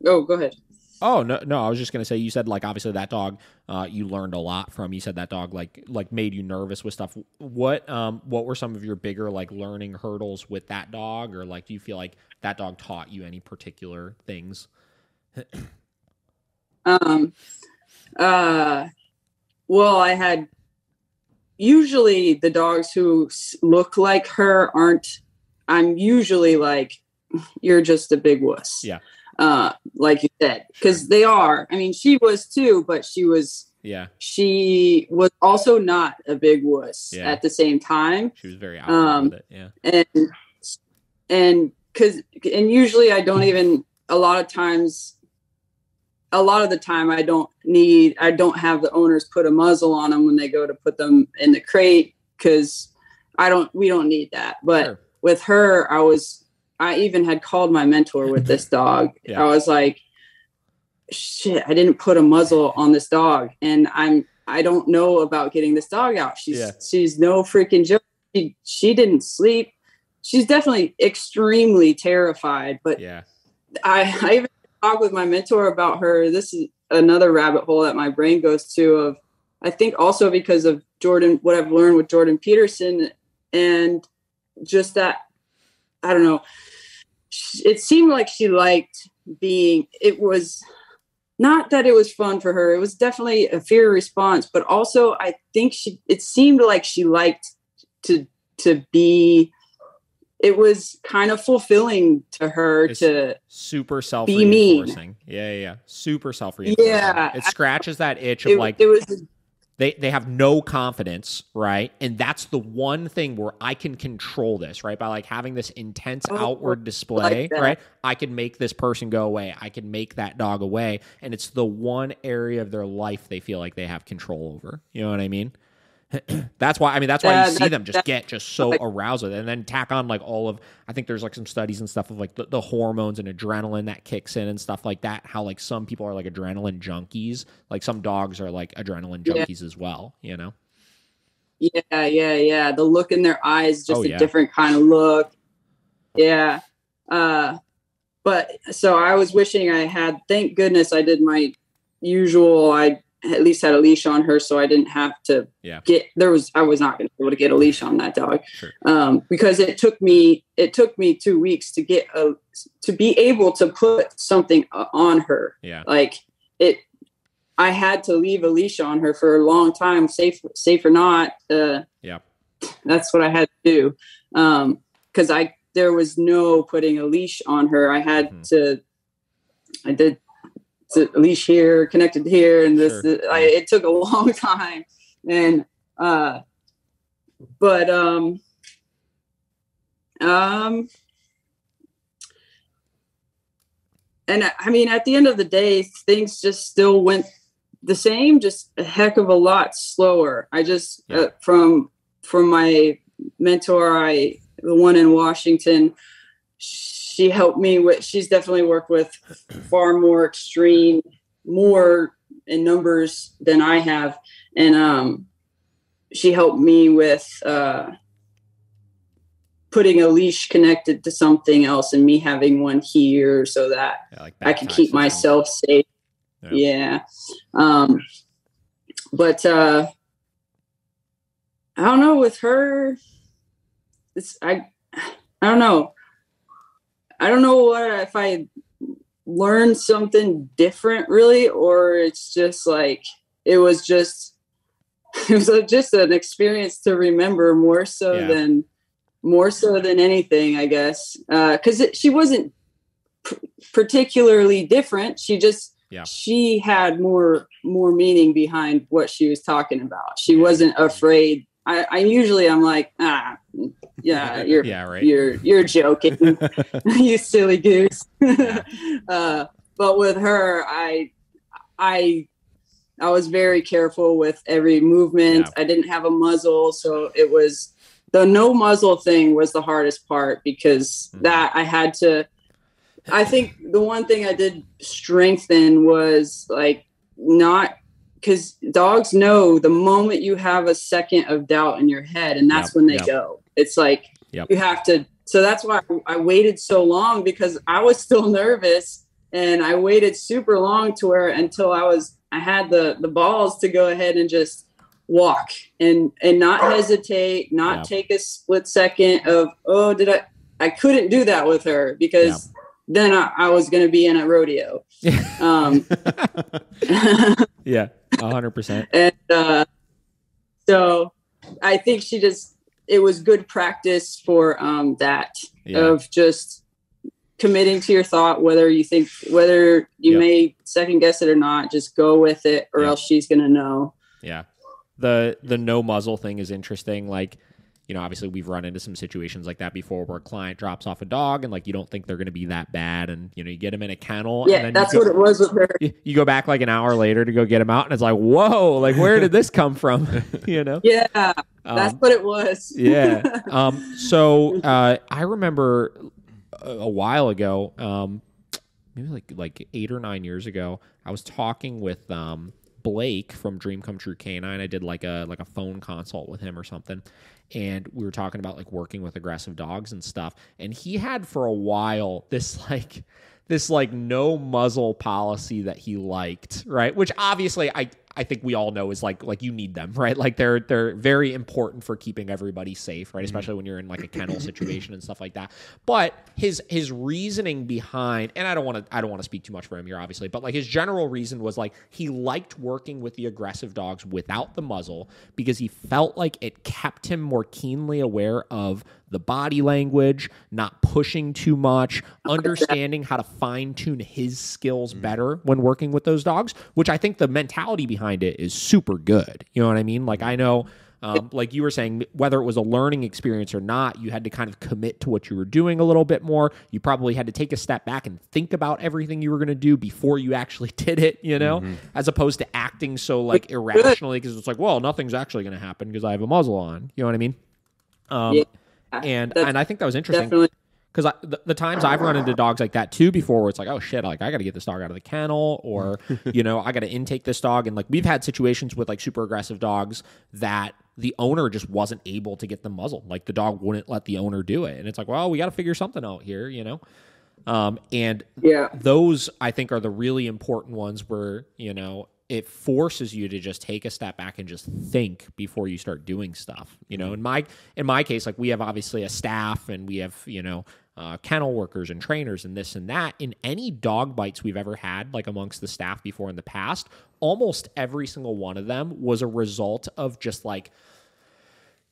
C: Oh, go ahead.
A: Oh, no, I was just going to say, you said, like, obviously that dog you learned a lot from. You said that dog, like made you nervous with stuff. What were some of your bigger, like, learning hurdles with that dog? Or, like, do you feel like that dog taught you any particular things?
C: Well, I had usually the dogs who look like her I'm usually like, you're just a big wuss.
A: Yeah.
C: Like you said, because they are. I mean, she was too, but she was also not a big wuss at the same time.
A: She was very out with it. Yeah.
C: And usually I don't even, a lot of the time I don't have the owners put a muzzle on them when they go to put them in the crate, because we don't need that. But with her, I even had called my mentor with this dog. Yeah. I was like, shit, I didn't put a muzzle on this dog, and I don't know about getting this dog out. She's no freaking joke. She didn't sleep. She's definitely extremely terrified, but I even talked with my mentor about her. This is another rabbit hole that my brain goes to, of, I think also because of Jordan, what I've learned with Jordan Peterson, and just that, I don't know. It seemed like she liked it was not that it was fun for her. It was definitely a fear response, but also I think it seemed like she liked to be, it was kind of fulfilling to her to
A: super self-reinforcing. Yeah. Super self-reinforcing.
C: Yeah.
A: It scratches that itch of like, it was, They have no confidence, right? And that's the one thing where I can control this, right? By like having this intense outward display, like right? I can make this person go away. I can make that dog away. And it's the one area of their life they feel like they have control over. You know what I mean? That's why you see them get so aroused with it. And then tack on like all of, I think there's like some studies and stuff of like the hormones and adrenaline that kicks in and stuff like that. How like some people are like adrenaline junkies. Like some dogs are like adrenaline junkies as well, you know?
C: Yeah. The look in their eyes, just a different kind of look. Yeah. But so I was wishing thank goodness I did my usual, I at least had a leash on her, so I didn't have to I was not going to be able to get a leash on that dog. Sure. Because it took me 2 weeks to to be able to put something on her. Yeah. Like I had to leave a leash on her for a long time, safe or not. That's what I had to do. Cause there was no putting a leash on her. I had I did a leash here, connected here, and it took a long time. And and I mean, at the end of the day, things just still went the same, just a heck of a lot slower. I just from my mentor, the one in Washington, she helped me she's definitely worked with far more extreme, more in numbers than I have. And she helped me with putting a leash connected to something else and me having one here so that I can keep myself safe. Yeah. But I don't know, with her, I don't know. I don't know if I learned something different really, or it's just like, it was just an experience to remember more so than anything, I guess. 'Cause she wasn't particularly different. She just, she had more meaning behind what she was talking about. She wasn't afraid. I'm like, you're joking, you silly goose. But with her, I I was very careful with every movement. I didn't have a muzzle. So it was the no muzzle thing was the hardest part, because that I had to, I think the one thing I did strengthen was like not, because dogs know the moment you have a second of doubt in your head, and that's when they go. It's like you have to. So that's why I waited so long, because I was still nervous, and I waited super long to where until I had the balls to go ahead and just walk and not hesitate, not take a split second of, oh, I couldn't do that with her, because then I was going to be in a rodeo.
A: Yeah, 100%.
C: And so I think it was good practice for that of just committing to your thought, whether you may second guess it or not, just go with it, or else she's going to know.
A: Yeah. The no muzzle thing is interesting. Like, you know, obviously we've run into some situations like that before where a client drops off a dog and like you don't think they're going to be that bad, and you know you get them in a kennel.
C: Yeah,
A: and then
C: that's what it was with her.
A: You go back like an hour later to go get them out, and it's like, whoa, like where did this come from? You know?
C: Yeah, that's what it was.
A: Yeah. So I remember a while ago, maybe like 8 or 9 years ago, I was talking with Blake from Dream Come True Canine. I did like a phone consult with him or something, and we were talking about like working with aggressive dogs and stuff. And he had for a while this no muzzle policy that he liked, right? Which obviously I think we all know is like you need them, right? Like they're very important for keeping everybody safe, right? Especially when you're in like a kennel situation and stuff like that. But his reasoning behind, and I don't want to speak too much for him here, obviously, but like his general reason was like he liked working with the aggressive dogs without the muzzle because he felt like it kept him more keenly aware of the body language, not pushing too much, understanding how to fine-tune his skills better when working with those dogs, which I think the mentality behind it is super good. You know what I mean? Like I know, like you were saying, whether it was a learning experience or not, you had to kind of commit to what you were doing a little bit more. You probably had to take a step back and think about everything you were going to do before you actually did it, you know, as opposed to acting so like irrationally because it's like, well, nothing's actually going to happen because I have a muzzle on. You know what I mean? And I think that was interesting because the times I've run into dogs like that too before, where it's like, oh shit, like I got to get this dog out of the kennel, or you know, I got to intake this dog, and like we've had situations with like super aggressive dogs that the owner just wasn't able to get the muzzle, like the dog wouldn't let the owner do it, and it's like, well, we got to figure something out here, you know. And those I think are the really important ones where, you know, it forces you to just take a step back and just think before you start doing stuff. You know, in my case, like we have obviously a staff and we have, you know, kennel workers and trainers and this and that. In any dog bites we've ever had, like amongst the staff before in the past, almost every single one of them was a result of just like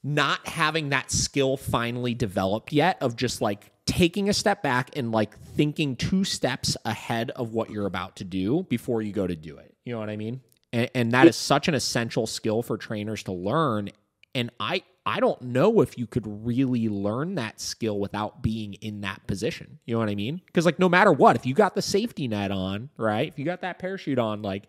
A: not having that skill finally developed yet, of just like taking a step back and like thinking 2 steps ahead of what you're about to do before you go to do it. You know what I mean? And that is such an essential skill for trainers to learn. And I don't know if you could really learn that skill without being in that position. You know what I mean? Because like no matter what, if you got the safety net on, right? If you got that parachute on, like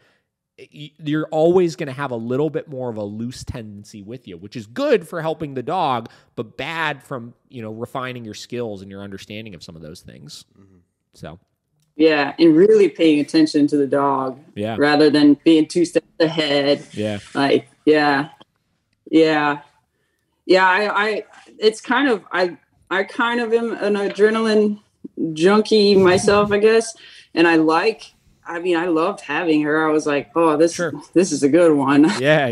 A: you're always going to have a little bit more of a loose tendency with you, which is good for helping the dog, but bad from, you know, refining your skills and your understanding of some of those things. So.
C: Yeah, and really paying attention to the dog rather than being 2 steps ahead.
A: Yeah.
C: Like, yeah. I it's kind of, I kind of am an adrenaline junkie myself, I guess. And I loved having her. I was like, oh, this is a good one.
A: Yeah.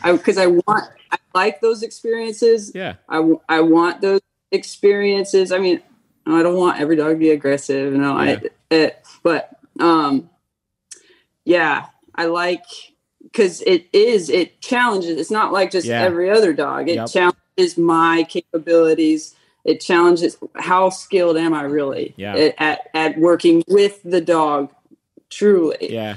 C: Because I like those experiences.
A: Yeah.
C: I want those experiences. I mean, I don't want every dog to be aggressive, you know. I like, because it challenges. It's not like just every other dog. It challenges my capabilities. It challenges how skilled am I really at working with the dog, truly.
A: Yeah.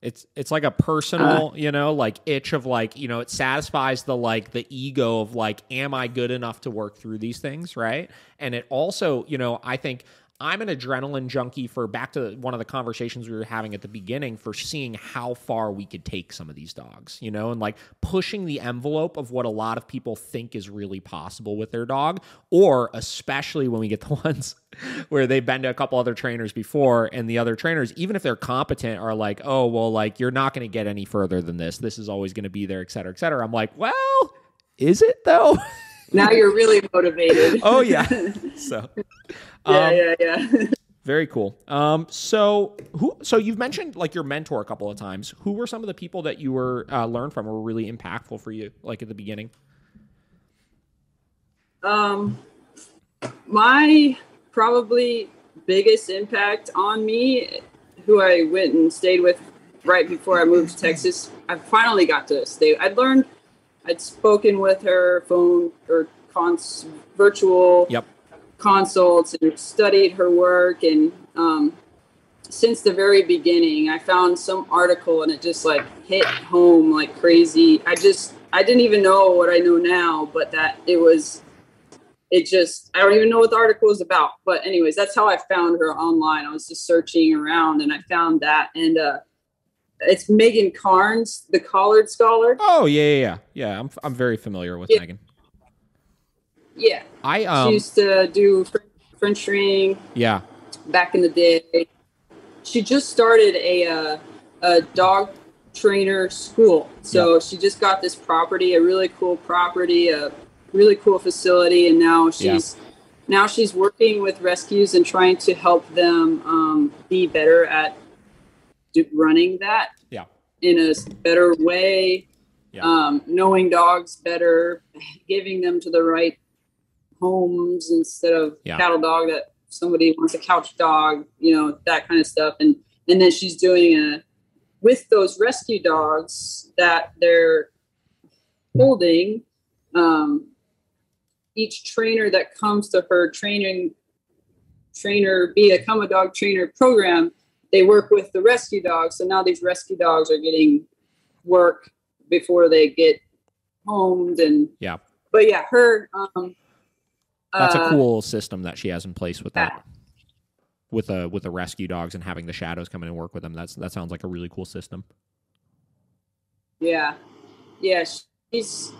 A: It's like a personal, you know, like itch of like, you know, it satisfies the ego of like, am I good enough to work through these things, right? And it also, you know, I think I'm an adrenaline junkie for back to one of the conversations we were having at the beginning for seeing how far we could take some of these dogs, you know, and like pushing the envelope of what a lot of people think is really possible with their dog, or especially when we get the ones where they've been to a couple other trainers before and the other trainers, even if they're competent, are like, oh, well, like you're not going to get any further than this. This is always going to be there, et cetera, et cetera. I'm like, well, is it though?
C: Now you're really motivated.
A: Oh yeah. So
C: yeah.
A: Very cool. So you've mentioned like your mentor a couple of times. Who were some of the people that you were learned from or were really impactful for you, like at the beginning?
C: My probably biggest impact on me, who I went and stayed with right before I moved to Texas, I finally got to stay. I'd spoken with her phone or virtual consults and studied her work. And since the very beginning, I found some article and it just like hit home like crazy. I didn't even know what I know now, but that I don't even know what the article was about. But anyways, that's how I found her online. I was just searching around and I found that. And it's Megan Carnes, the Collared Scholar.
A: Oh yeah. I'm very familiar with Megan.
C: Yeah, she used to do French ring.
A: Yeah,
C: back in the day. She just started a dog trainer school. So she just got this property, a really cool property, a really cool facility, and now she's working with rescues and trying to help them be better at running that in a better way, knowing dogs better, giving them to the right homes instead of cattle dog that somebody wants a couch dog, you know, that kind of stuff. And then she's doing with those rescue dogs that they're holding, each trainer that comes to her become a dog trainer program, they work with the rescue dogs. So now these rescue dogs are getting work before they get homed. And but yeah, her
A: that's a cool system that she has in place with that, with the rescue dogs and having the shadows come in and work with them. That sounds like a really cool system.
C: Yeah, she's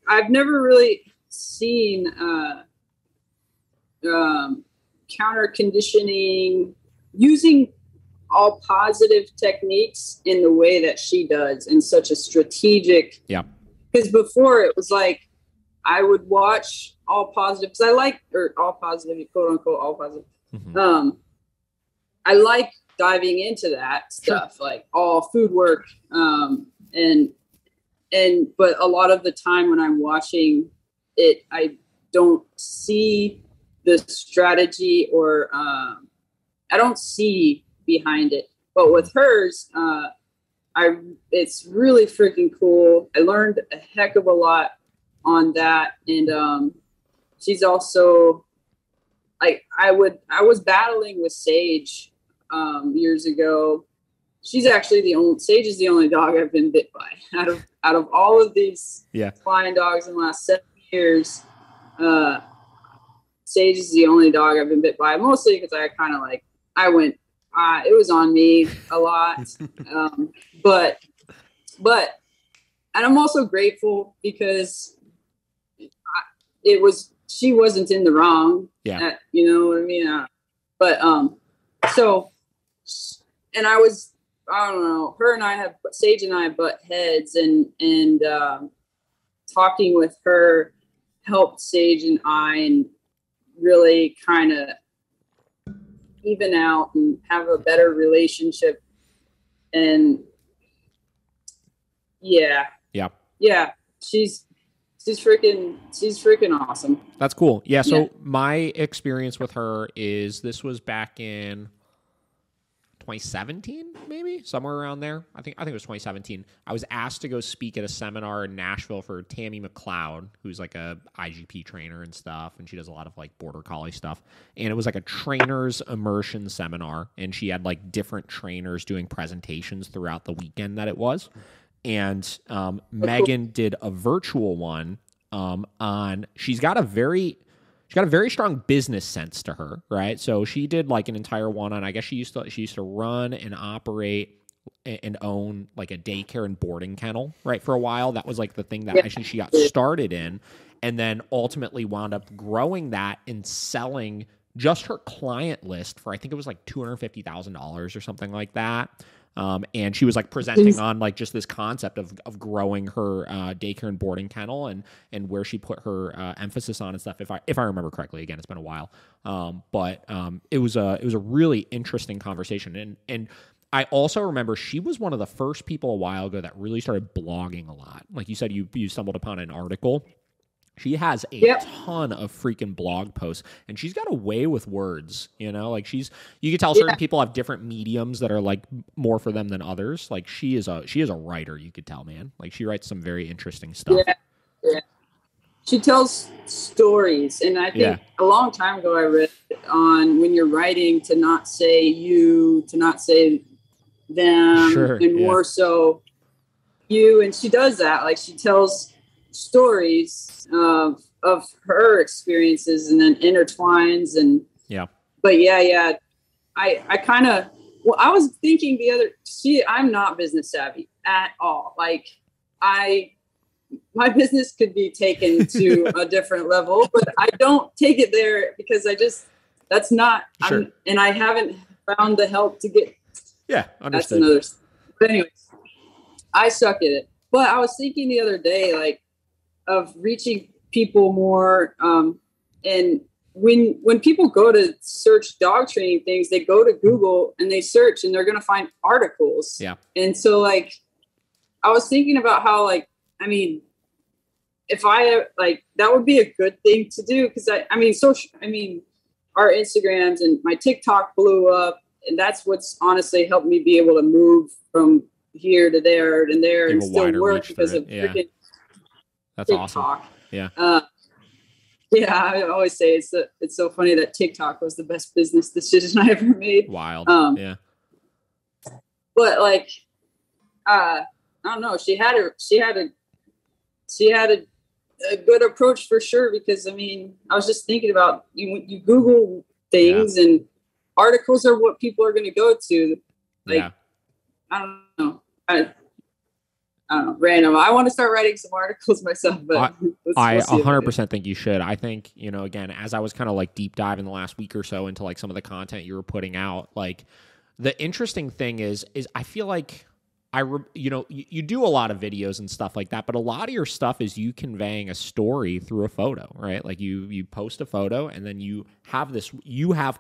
C: I've never really seen counter conditioning using all positive techniques in the way that she does in such a strategic. Because before it was like I would watch all positive because I like all positive, quote unquote, all positive. Mm-hmm. I like diving into that stuff, like all food work, but a lot of the time when I'm watching it, I don't see the strategy or I don't see behind it. But with hers, it's really freaking cool. I learned a heck of a lot on that. And she's also like I was battling with Sage years ago. She's actually Sage is the only dog I've been bit by out of all of these flying dogs in the last 7 years. Sage is the only dog I've been bit by, mostly because I kind of it was on me a lot. But and I'm also grateful because she wasn't in the wrong. Yeah. You know what I mean? And I don't know, Sage and I butt heads and talking with her helped Sage and I and really kind of even out and have a better relationship. And she's freaking awesome.
A: That's cool. Yeah. So my experience with her is this was back in 2017, maybe somewhere around there. I think it was 2017. I was asked to go speak at a seminar in Nashville for Tammy McLeod, who's like a IGP trainer and stuff, and she does a lot of like border collie stuff. And it was like a trainer's immersion seminar, and she had like different trainers doing presentations throughout the weekend that it was. And Megan did a virtual one she's got a very strong business sense to her, right? So she did like an entire one on, I guess she used to run and operate and own like a daycare and boarding kennel, right? For a while, that was like the thing that I think she got started in, and then ultimately wound up growing that and selling just her client list for, I think it was like $250,000 or something like that. And she was like presenting on like just this concept of growing her daycare and boarding kennel and where she put her emphasis on and stuff. If I remember correctly, again, it's been a while. But it was a really interesting conversation. And I also remember she was one of the first people a while ago that really started blogging a lot. Like you said, you stumbled upon an article. She has a ton of freaking blog posts, and she's got a way with words, you know, like you can tell certain people have different mediums that are like more for them than others. Like she is a writer, you could tell, man. Like she writes some very interesting stuff.
C: Yeah. She tells stories. And I think a long time ago, I read on when you're writing to not say you, to not say them, and more so you. And she does that. Like she tells stories of her experiences and then intertwines but I kind of I was thinking I'm not business savvy at all. Like my business could be taken to a different level, but I don't take it there because that's not and I haven't found the help to get
A: understood.
C: That's another, but anyways, I suck at it. But I was thinking the other day, like, of reaching people more. And when people go to search dog training things, they go to Google and they search and they're going to find articles. Yeah. And so like, I was thinking about how, like, I mean, if I like, that would be a good thing to do. Cause our Instagrams and my TikTok blew up, and that's honestly helped me be able to move from here to there and there and still work because of freaking
A: that's
C: TikTok.
A: Awesome. Yeah.
C: I always say it's so funny that TikTok was the best business decision I ever made.
A: Wild.
C: But like, I don't know. She had a good approach for sure, because I mean, I was just thinking about you Google things and articles are what people are going to go to. Like, I don't know. I don't know, random. I want to start writing some articles myself, but
A: I 100% think you should. I think, you know, again, as I was kind of like deep diving the last week or so into like some of the content you were putting out, like the interesting thing is I feel like you do a lot of videos and stuff like that, but a lot of your stuff is you conveying a story through a photo, right? Like you post a photo and then you have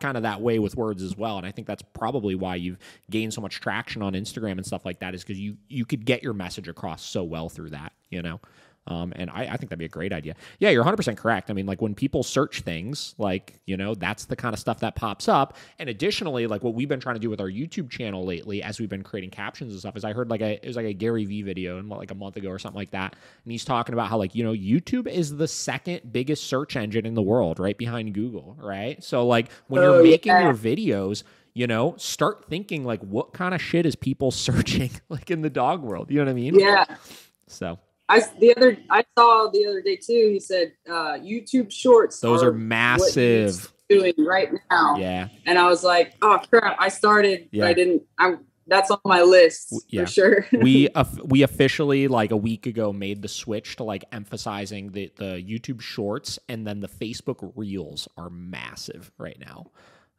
A: kind of that way with words as well. And I think that's probably why you've gained so much traction on Instagram and stuff like that, is because you could get your message across so well through that, you know? And I think that'd be a great idea. Yeah, you're 100% correct. I mean, like when people search things, like, you know, that's the kind of stuff that pops up. And additionally, like what we've been trying to do with our YouTube channel lately, as we've been creating captions and stuff, is I heard it was like a Gary Vee video like a month ago or something like that. And he's talking about how, like, you know, YouTube is the second biggest search engine in the world, right behind Google, right? So like when you're making your videos, you know, start thinking like, what kind of shit is people searching like in the dog world? You know what I mean?
C: Yeah.
A: So
C: I saw the other day too. He said YouTube Shorts.
A: Those are massive.
C: Doing right now.
A: Yeah.
C: And I was like, oh crap! I started, but I didn't. That's on my list for sure.
A: we officially like a week ago made the switch to like emphasizing the YouTube Shorts, and then the Facebook Reels are massive right now.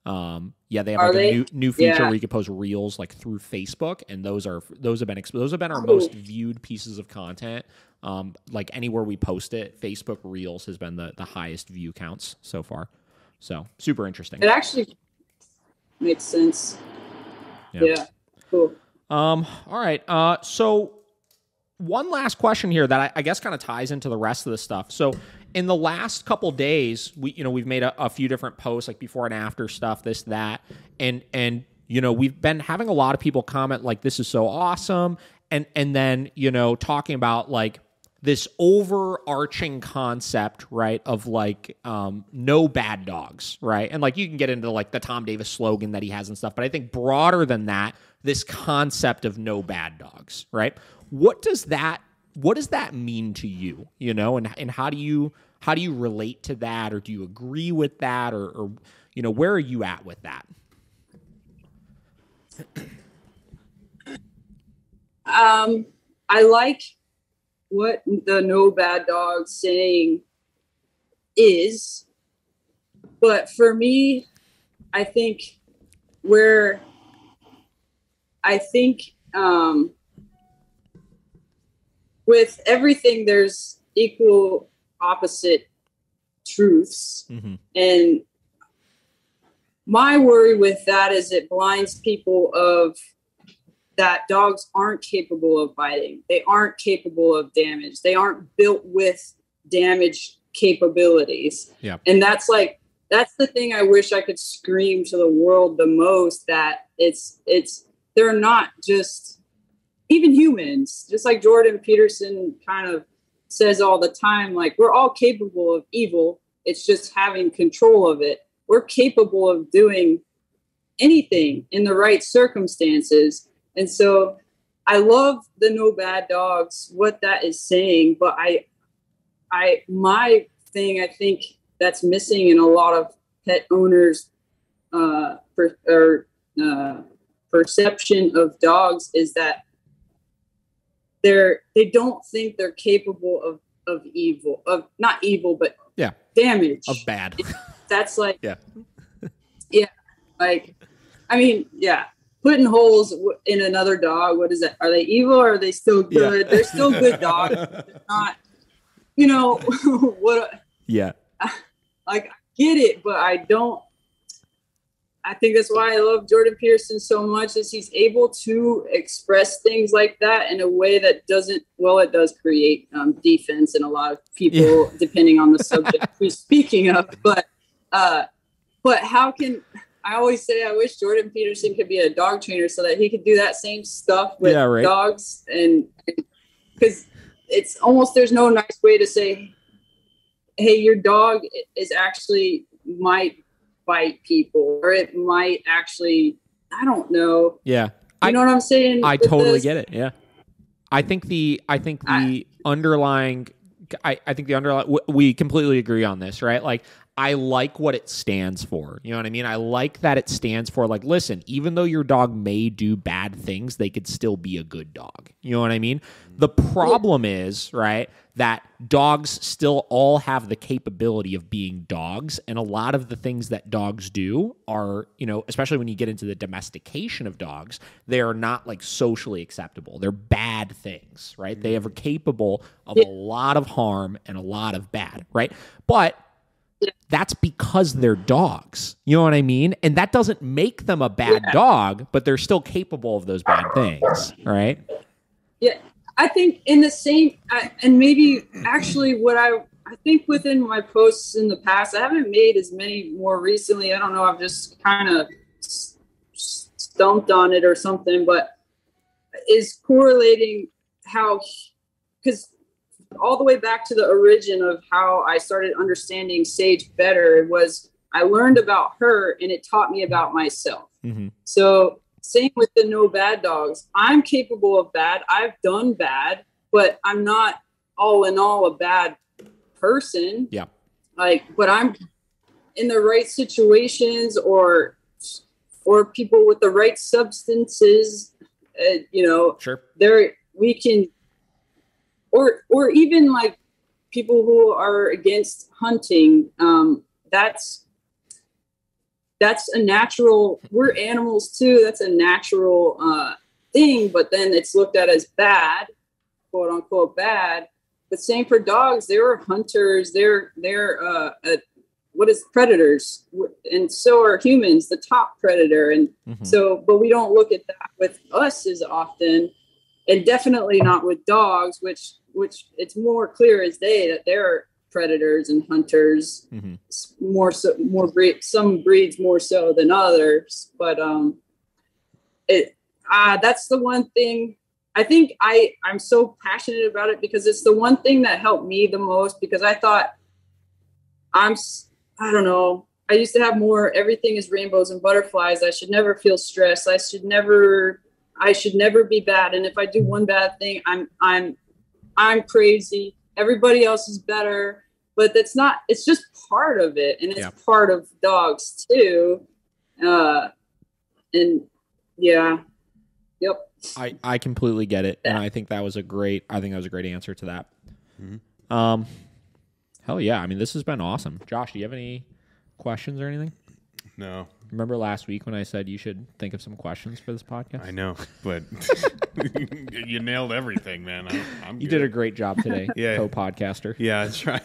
A: They have a new feature where you can post reels like through Facebook, and those have been our most viewed pieces of content. Like anywhere we post it, Facebook Reels has been the highest view counts so far. So super interesting.
C: It actually makes sense. Yeah. Cool.
A: All right. So one last question here that I guess kind of ties into the rest of the stuff. So in the last couple days, we've made a few different posts, like before and after stuff, this, that, and you know, we've been having a lot of people comment like, this is so awesome. And then, you know, talking about like this overarching concept, right, of like no bad dogs, right? And like you can get into like the Tom Davis slogan that he has and stuff, but I think broader than that, this concept of no bad dogs, right? What does that what does that mean to you? You know, and how do you relate to that, or do you agree with that, or you know, where are you at with that?
C: I like what the No Bad Dogs saying is, but for me, I think with everything, there's equal opposite truths. Mm-hmm. And my worry with that is it blinds people of that dogs aren't capable of biting. They aren't capable of damage. They aren't built with damage capabilities.
A: Yeah.
C: And that's the thing I wish I could scream to the world the most, that they're not just even humans, just like Jordan Peterson kind of says all the time, like, we're all capable of evil. It's just having control of it. We're capable of doing anything in the right circumstances. And so I love the No Bad Dogs, what that is saying, but my thing, I think that's missing in a lot of pet owners' perception of dogs is that they don't think they're capable of evil, of not evil, but damage,
A: of bad.
C: That's like,
A: yeah,
C: like, I mean, yeah. Putting holes in another dog, what is that? Are they evil or are they still good? Yeah. They're still good dogs. They're not, you know, what?
A: Yeah.
C: Like, I get it, but I think that's why I love Jordan Peterson so much, is he's able to express things like that in a way that it does create defense in a lot of people, depending on the subject we're speaking of. But how can... I always say I wish Jordan Peterson could be a dog trainer so that he could do that same stuff with dogs, and because it's almost, there's no nice way to say, hey, your dog is actually might bite people, or it might actually, I don't know.
A: Yeah.
C: You know what I'm saying?
A: I totally get it. Yeah. I think the underlying, we completely agree on this, right? Like, I like what it stands for. You know what I mean? I like that it stands for, like, listen, even though your dog may do bad things, they could still be a good dog. You know what I mean? The problem is, right, that dogs still all have the capability of being dogs. And a lot of the things that dogs do are, you know, especially when you get into the domestication of dogs, they are not, like, socially acceptable. They're bad things, right? They are capable of a lot of harm and a lot of bad, right? But that's because they're dogs. You know what I mean? And that doesn't make them a bad dog, but they're still capable of those bad things, right?
C: Yeah, I think in the same, and maybe actually what I think within my posts in the past, I haven't made as many more recently. I don't know, I've just kind of stumped on it or something, but is correlating how, because all the way back to the origin of how I started understanding Sage better was I learned about her and it taught me about myself. Mm-hmm. So same with the No Bad Dogs. I'm capable of bad. I've done bad, but I'm not all in all a bad person.
A: Yeah.
C: But I'm in the right situations or people with the right substances,
A: sure.
C: We can, or even like people who are against hunting, that's a natural, we're animals too. That's a natural thing, but then it's looked at as bad, quote unquote bad. But same for dogs. They're hunters. They're predators. And so are humans, the top predator. And but we don't look at that with us as often, and definitely not with dogs, which it's more clear as day that they're predators and hunters, some breeds more so than others. But that's the one thing I think I'm so passionate about it, because it's the one thing that helped me the most, because I thought I don't know. I used to have more, everything is rainbows and butterflies. I should never feel stressed. I should never be bad. And if I do one bad thing, I'm I'm crazy. Everybody else is better. But that's not, it's just part of it. And it's part of dogs too. And yeah. Yep.
A: I completely get it. And I think that was a great answer to that. Mm-hmm. Hell yeah. I mean, this has been awesome. Josh, do you have any questions or anything?
B: No.
A: Remember last week when I said you should think of some questions for this podcast?
B: I know, but you nailed everything, man.
A: You did a great job today, co-podcaster.
B: Yeah, that's right.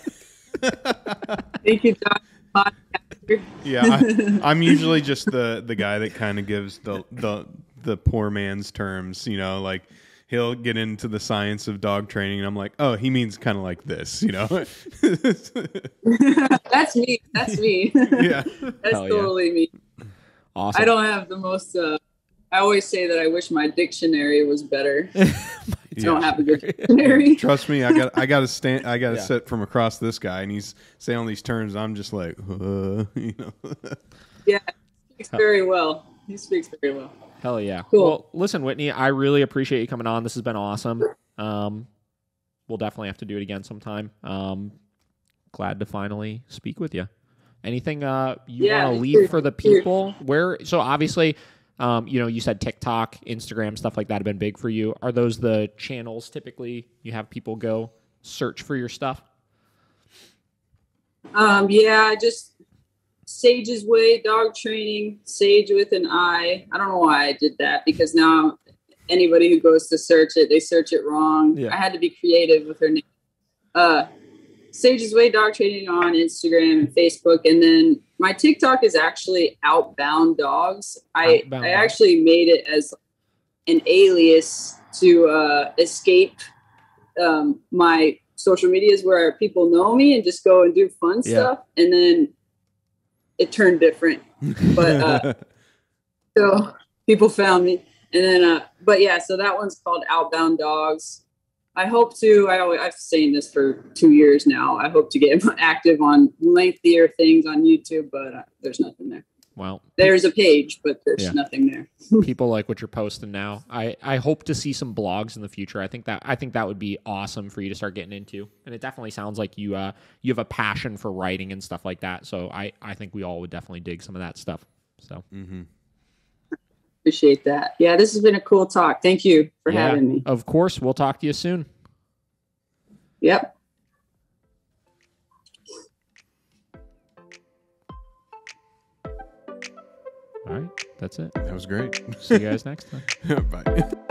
C: Thank you, Josh.
B: Yeah, I'm usually just the guy that kind of gives the poor man's terms, you know, like he'll get into the science of dog training and I'm like, oh, he means kind of like this, you know.
C: That's me.
B: Yeah.
C: That's totally me.
A: Awesome.
C: I don't have the most I always say that I wish my dictionary was better. I don't have a good dictionary.
B: Trust me, I got to sit from across this guy, and he's saying all these terms. I'm just like, you know.
C: Yeah, he speaks very well. He speaks very well.
A: Hell yeah.
C: Cool.
A: Well, listen, Whitney, I really appreciate you coming on. This has been awesome. We'll definitely have to do it again sometime. Glad to finally speak with you. Anything you want to leave for the people? So obviously, you said TikTok, Instagram, stuff like that have been big for you. Are those the channels typically you have people go search for your stuff?
C: Just Saiges Way Dog Training, Sage with an I. I don't know why I did that because now anybody who goes to search it, they search it wrong. Yeah. I had to be creative with her name. Saiges Way Dog Training on Instagram and Facebook. And then my TikTok is actually Outbounddogs. I actually made it as an alias to escape my social medias where people know me and just go and do fun stuff. And then it turned different. But so people found me. And then, so that one's called Outbounddogs. I hope to, I've been saying this for 2 years now. I hope to get active on lengthier things on YouTube, but there's nothing there.
A: Well,
C: there's a page, but there's nothing there.
A: People like what you're posting now. I hope to see some blogs in the future. I think that would be awesome for you to start getting into. And it definitely sounds like you have a passion for writing and stuff like that. So I think we all would definitely dig some of that stuff. So. Mm-hmm.
C: Appreciate that. Yeah, this has been a cool talk. Thank you for having me.
A: Of course. We'll talk to you soon.
C: Yep.
A: All right. That's it.
B: That was great.
A: See you guys next time.
B: Bye.